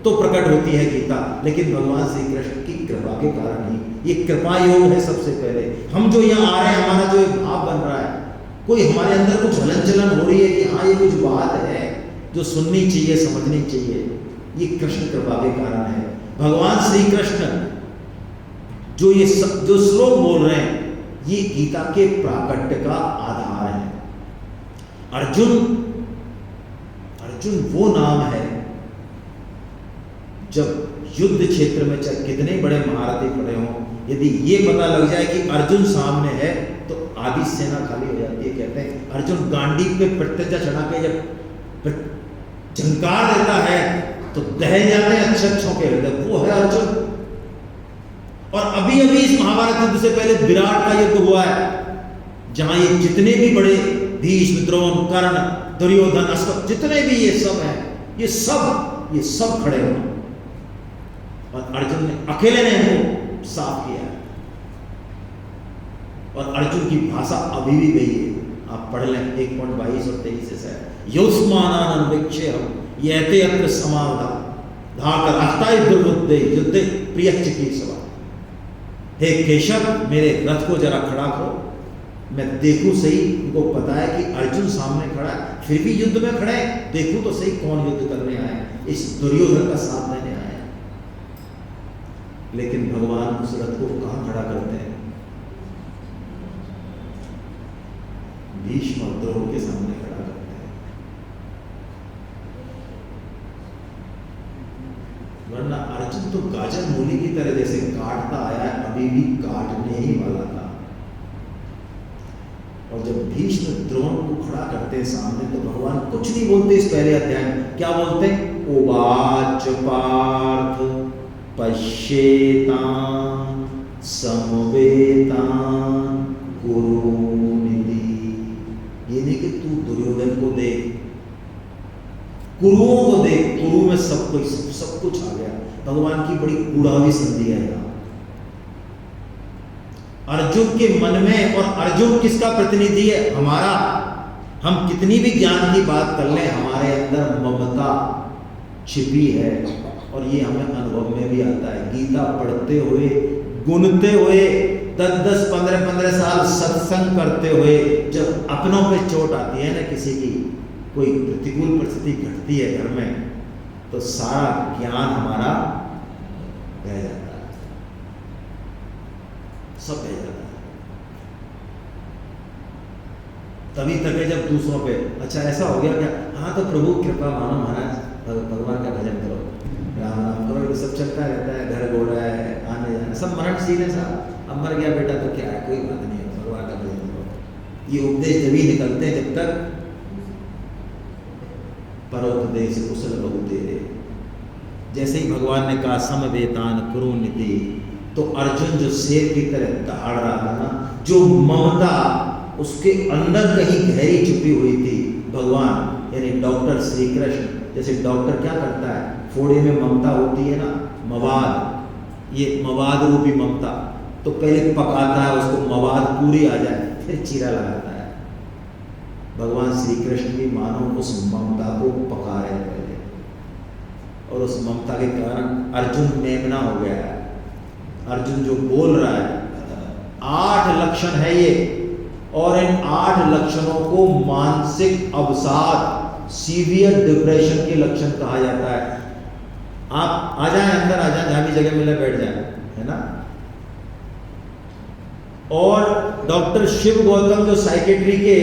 तो प्रकट होती है गीता, लेकिन भगवान श्री कृष्ण की कृपा के कारण ही ये कृपा योग है। सबसे पहले हम जो यहाँ आ रहे हैं, हमारा जो भाव बन रहा है, कोई हमारे अंदर कुछ हलन चलन हो रही है कि हाँ ये कुछ बात है जो सुननी चाहिए, समझनी चाहिए, ये कृष्ण कृपा के कारण है। भगवान श्री कृष्ण जो श्लोक बोल रहे हैं, ये गीता के प्राकट्य का आधार है। अर्जुन वो नाम है, जब युद्ध क्षेत्र में चाहे कितने बड़े महारथी खड़े हों, यदि ये पता लग जाए कि अर्जुन सामने है, तो आधी सेना खाली हो जाती है। कहते हैं अर्जुन गांडीव पे प्रत्यजा चढ़ा के जब झंकार देता है तो दह जाते हैं अच्छों के हृदय, वो है अर्जुन। और अभी अभी इस महाभारत युद्ध से पहले विराट का युद्ध हुआ है, जहां ये जितने भी बड़े भीष्म, द्रोण, कर्ण, दुर्योधन, अश्वत्थ, जितने भी ये सब हैं, ये सब खड़े हुए और अर्जुन ने अकेले ने इनको साफ किया है। और अर्जुन की भाषा अभी भी गई है, आप पढ़ लें 1.22 और 23 से। योस्मानानविक्षेहम येते अत्र समावधा धाकर अष्टाय दुर्बुद्धे युद्धे प्रियच्च केशव। हे केशव, मेरे रथ को जरा खड़ा करो, मैं देखूं सही। उनको पता है कि अर्जुन सामने खड़ा है, फिर भी युद्ध में खड़े, देखूं तो सही कौन युद्ध करने आए, इस दुर्योधन का साथ देने आए। लेकिन भगवान उस रथ को कहां खड़ा करते हैं? भीष्म और द्रोण के सामने खड़ा करते हैं। वरना अर्जुन तो गाजर मूली की तरह जैसे काटता आया है, अभी भी काटने ही वाला था। और जब भीष्म द्रोण को खड़ा करते हैं सामने, तो भगवान कुछ नहीं बोलते। इस पहले अध्याय में क्या बोलते हैं? उवाच पार्थ पश्येतान् समवेतान् कुरुनिधि। ये नहीं कि तू दुर्योधन को देख, कुरुओं को देख, कुरु में सब कुछ आ गया। भगवान की बड़ी कूड़ावी संधि है यहाँ अर्जुन के मन में। और अर्जुन किसका प्रतिनिधि है? हमारा। हम कितनी भी ज्ञान की बात कर लें, हमारे अंदर ममता छिपी है, और ये हमें अनुभव में भी आता है। गीता पढ़ते हुए, गुनते हुए, 10-10, 15-15 साल सत्संग करते हुए, जब अपनों पे चोट आती है ना, किसी की कोई प्रतिकूल परिस्थिति घटती है घर में, तो सारा ज्ञान हमारा बह जाता है, सब बह जाता है। तभी तक है जब दूसरों पे अच्छा ऐसा हो गया क्या, हाँ तो प्रभु कृपा मानो महाराज, भगवान का भजन करो, राम राम करो, ये सब चलता रहता है। घर घोड़ा है, आने जाने सब मरणशील है साहब। अब मर गया बेटा तो क्या है, कोई बात नहीं है, भगवान का भजन करो। ये उपदेश जब ही निकलते हैं जब तक परोपदेश कुशल बहु तेरे। जैसे ही भगवान ने कहा समवेतान कुरुनिधि, तो अर्जुन जो शेर की तरह दहाड़ रहा था ना, जो ममता उसके अंदर कहीं गहरी छुपी हुई थी, भगवान यानी डॉक्टर श्री कृष्ण, जैसे डॉक्टर क्या करता है, फोड़े में ममता होती है ना, मवाद, ये मवाद रूपी ममता, तो पहले पकाता है उसको, मवाद पूरी आ जाए फिर चीरा लगाता है। भगवान श्री कृष्ण भी मानो उस ममता को पका रहे पहले, और उस ममता के कारण अर्जुन मेमना हो गया है। अर्जुन जो बोल रहा है, 8 लक्षण है ये, और इन 8 लक्षणों को मानसिक अवसाद, सीवियर डिप्रेशन के लक्षण कहा जाता है। आप आ जाए, अंदर आ जाए, जहां भी जगह मिले बैठ जाए, है ना। और डॉक्टर शिव गौतम जो साइकेट्री के,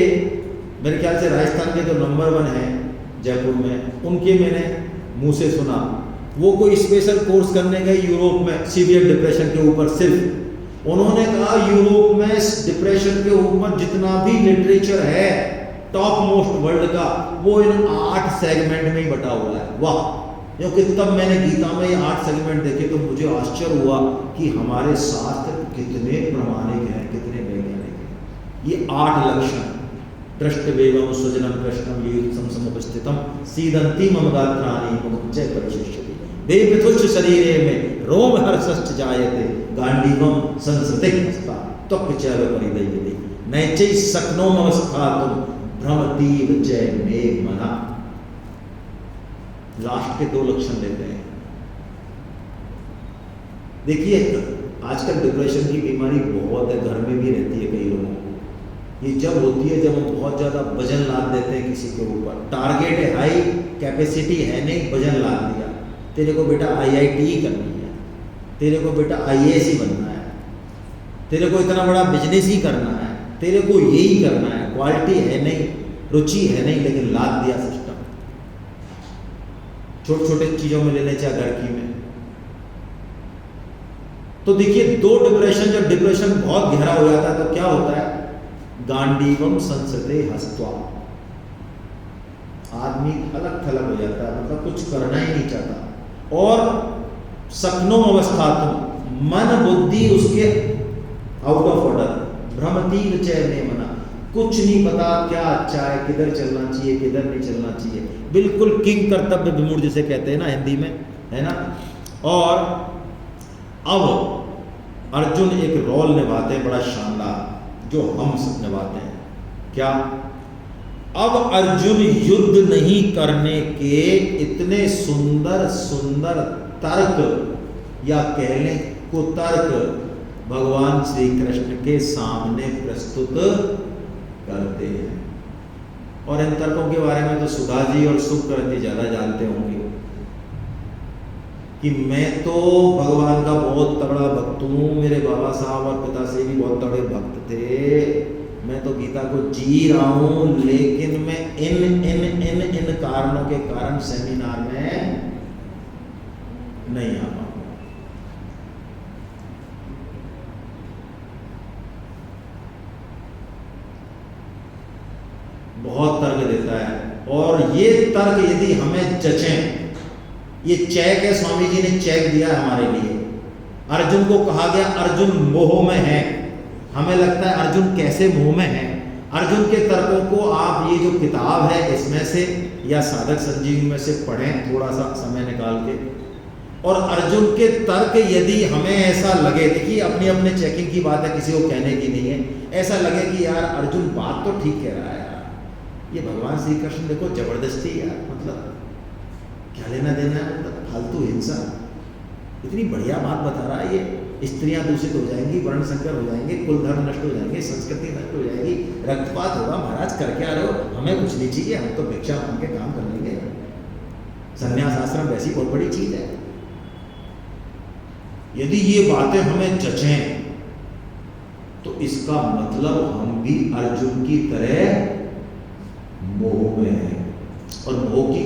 मेरे ख्याल से राजस्थान के जो नंबर 1 है जयपुर में, उनके मैंने मुंह से सुना, वो कोई स्पेशल कोर्स करने गए यूरोप में सीवियर डिप्रेशन के ऊपर। सिर्फ उन्होंने कहा यूरोप में डिप्रेशन के ऊपर जितना भी लिटरेचर है टॉप मोस्ट वर्ल्ड का, वो इन 8 सेगमेंट में ही बटा हुआ है। वाह, क्योंकि तब मैंने गीता में ये 8 सेगमेंट देखे तो मुझे आश्चर्य हुआ कि हमारे शास्त्र कितने प्रामाणिक हैं, कितने वैज्ञानिक हैं। ये 8 लक्षण, दृष्टवेगम स्वजनम कृष्णम युक्तम समुपस्थितम सीदंती मम गात्राणि मुमुच्चय परिशिष्यति देवतुच्च शरीरे में रोम हर्षश्च जायते गांडीवम संसृतिक हस्ता त्वक् चैव परिदयते नैचै शक्नोमवस्थातुम भ्रमतीव च मे मनः। लास्ट के 2 लक्षण लेते हैं। देखिए आजकल डिप्रेशन की बीमारी बहुत है, घर में भी रहती है कई लोगों को। ये जब होती है जब हम बहुत ज़्यादा वजन लाद देते हैं किसी के ऊपर, टारगेट है हाई, कैपेसिटी है नहीं, वजन लाद दिया, तेरे को बेटा IIT ही करनी है, तेरे को बेटा IAS ही बनना है, तेरे को इतना बड़ा बिजनेस ही करना है, तेरे को यही करना है, क्वालिटी है नहीं, रुचि है नहीं, लेकिन लाद दिया सिस्टम। छोटे छोटे चीज़ों में ले लें, चाहे घर की में। तो देखिए 2 डिप्रेशन, जब डिप्रेशन बहुत गहरा हो जाता है तो क्या होता है, गांडीवम संसते हस्त्वा। आदमी अलग थलग हो जाता है, मतलब कुछ करना ही नहीं चाहता। और सकनो अवस्था तुम, मन बुद्धि उसके आउट ऑफ ऑर्डर, भ्रमती विचय मना, कुछ नहीं पता क्या अच्छा है, किधर चलना चाहिए किधर नहीं चलना चाहिए, बिल्कुल किंग कर्तव्य विमूढ़ जिसे कहते हैं ना हिंदी में, है ना। और अब अर्जुन एक रोल निभाते हैं बड़ा शानदार, जो हम सब निभाते हैं। क्या? अब अर्जुन युद्ध नहीं करने के इतने सुंदर सुंदर तर्क या कह लें कुतर्क भगवान श्री कृष्ण के सामने प्रस्तुत करते हैं। और इन तर्कों के बारे में तो सुधा जी और सुकृति जी ज्यादा जानते होंगे कि मैं तो भगवान का बहुत तगड़ा भक्त हूँ, मेरे बाबा साहब और पिताश्री भी बहुत तगड़े भक्त थे, मैं तो गीता को जी रहा हूँ, लेकिन मैं इन कारणों के कारण सेमिनार में नहीं आ पाऊंगा। बहुत तर्क देता है, और ये तर्क यदि हमें जचें, ये चेक है, स्वामी जी ने चेक दिया है हमारे लिए। अर्जुन को कहा गया अर्जुन मोह में है, हमें लगता है अर्जुन कैसे मोह में है। अर्जुन के तर्कों को आप ये जो किताब है इसमें से या साधक संजीवनी में से पढ़ें थोड़ा सा समय निकाल के, और अर्जुन के तर्क यदि हमें ऐसा लगे, देखिए अपनी अपने चेकिंग की बात है, किसी को कहने की नहीं है, ऐसा लगे कि यार अर्जुन बात तो ठीक कह रहा है यार, ये भगवान श्री कृष्ण देखो जबरदस्ती यार, मतलब क्या लेना देना है, मतलब फालतू हिंसा, इतनी बढ़िया बात बता रहा है, ये स्त्रियां दूषित हो जाएंगी, वर्ण संकर हो जाएंगे, कुल धर्म नष्ट हो जाएंगे, संस्कृति नष्ट हो जाएगी, रक्तपात होगा, महाराज कर क्या रहे हो, हमें कुछ नहीं चाहिए, हम तो भिक्षा मांग के काम कर लेंगे, संन्यास आश्रम वैसी बहुत बड़ी चीज है। यदि ये बातें हमें जचें तो इसका मतलब हम भी अर्जुन की तरह मोह में है। और मोह की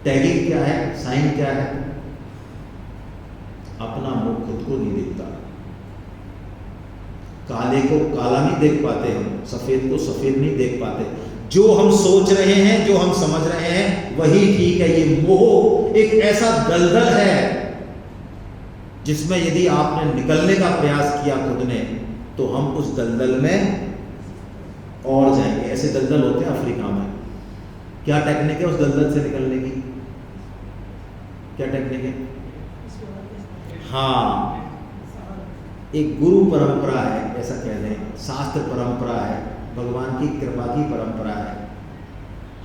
टैगिंग क्या है, साइन क्या है? अपना मुंह खुद को नहीं देखता, काले को काला नहीं देख पाते हम, सफेद को सफेद नहीं देख पाते, जो हम सोच रहे हैं, जो हम समझ रहे हैं वही ठीक है। ये मोह एक ऐसा दलदल है जिसमें यदि आपने निकलने का प्रयास किया खुद ने, तो हम उस दलदल में और जाएंगे। ऐसे दलदल होते हैं अफ्रीका में। क्या टेक्निक है उस दलदल से निकलने की? क्या टेक्निक है? हाँ, एक गुरु परंपरा है, ऐसा कह दें, शास्त्र परंपरा है, भगवान की कृपा की परंपरा है।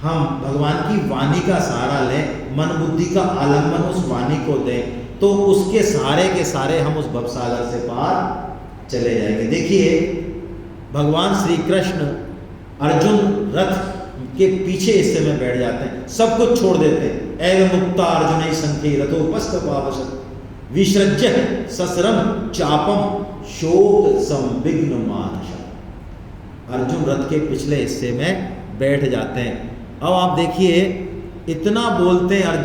हम भगवान की वाणी का सहारा लें, मन बुद्धि का आलम्बन उस वाणी को दें, तो उसके सहारे के सारे हम उस भवसागर से पार चले जाएंगे। देखिए भगवान श्री कृष्ण अर्जुन रथ के पीछे हिस्से में बैठ जाते हैं, सब कुछ छोड़ देते हैं। एवं मुक्ता अर्जुन संख्ये रथोपस्थ पावशत विसृज्य ससरम चापम शोक संविघ्न मानस। अर्जुन रथ के पिछले हिस्से में बैठ जाते हैं। अब आप देखिए इतना बोलते हैं अर्जुन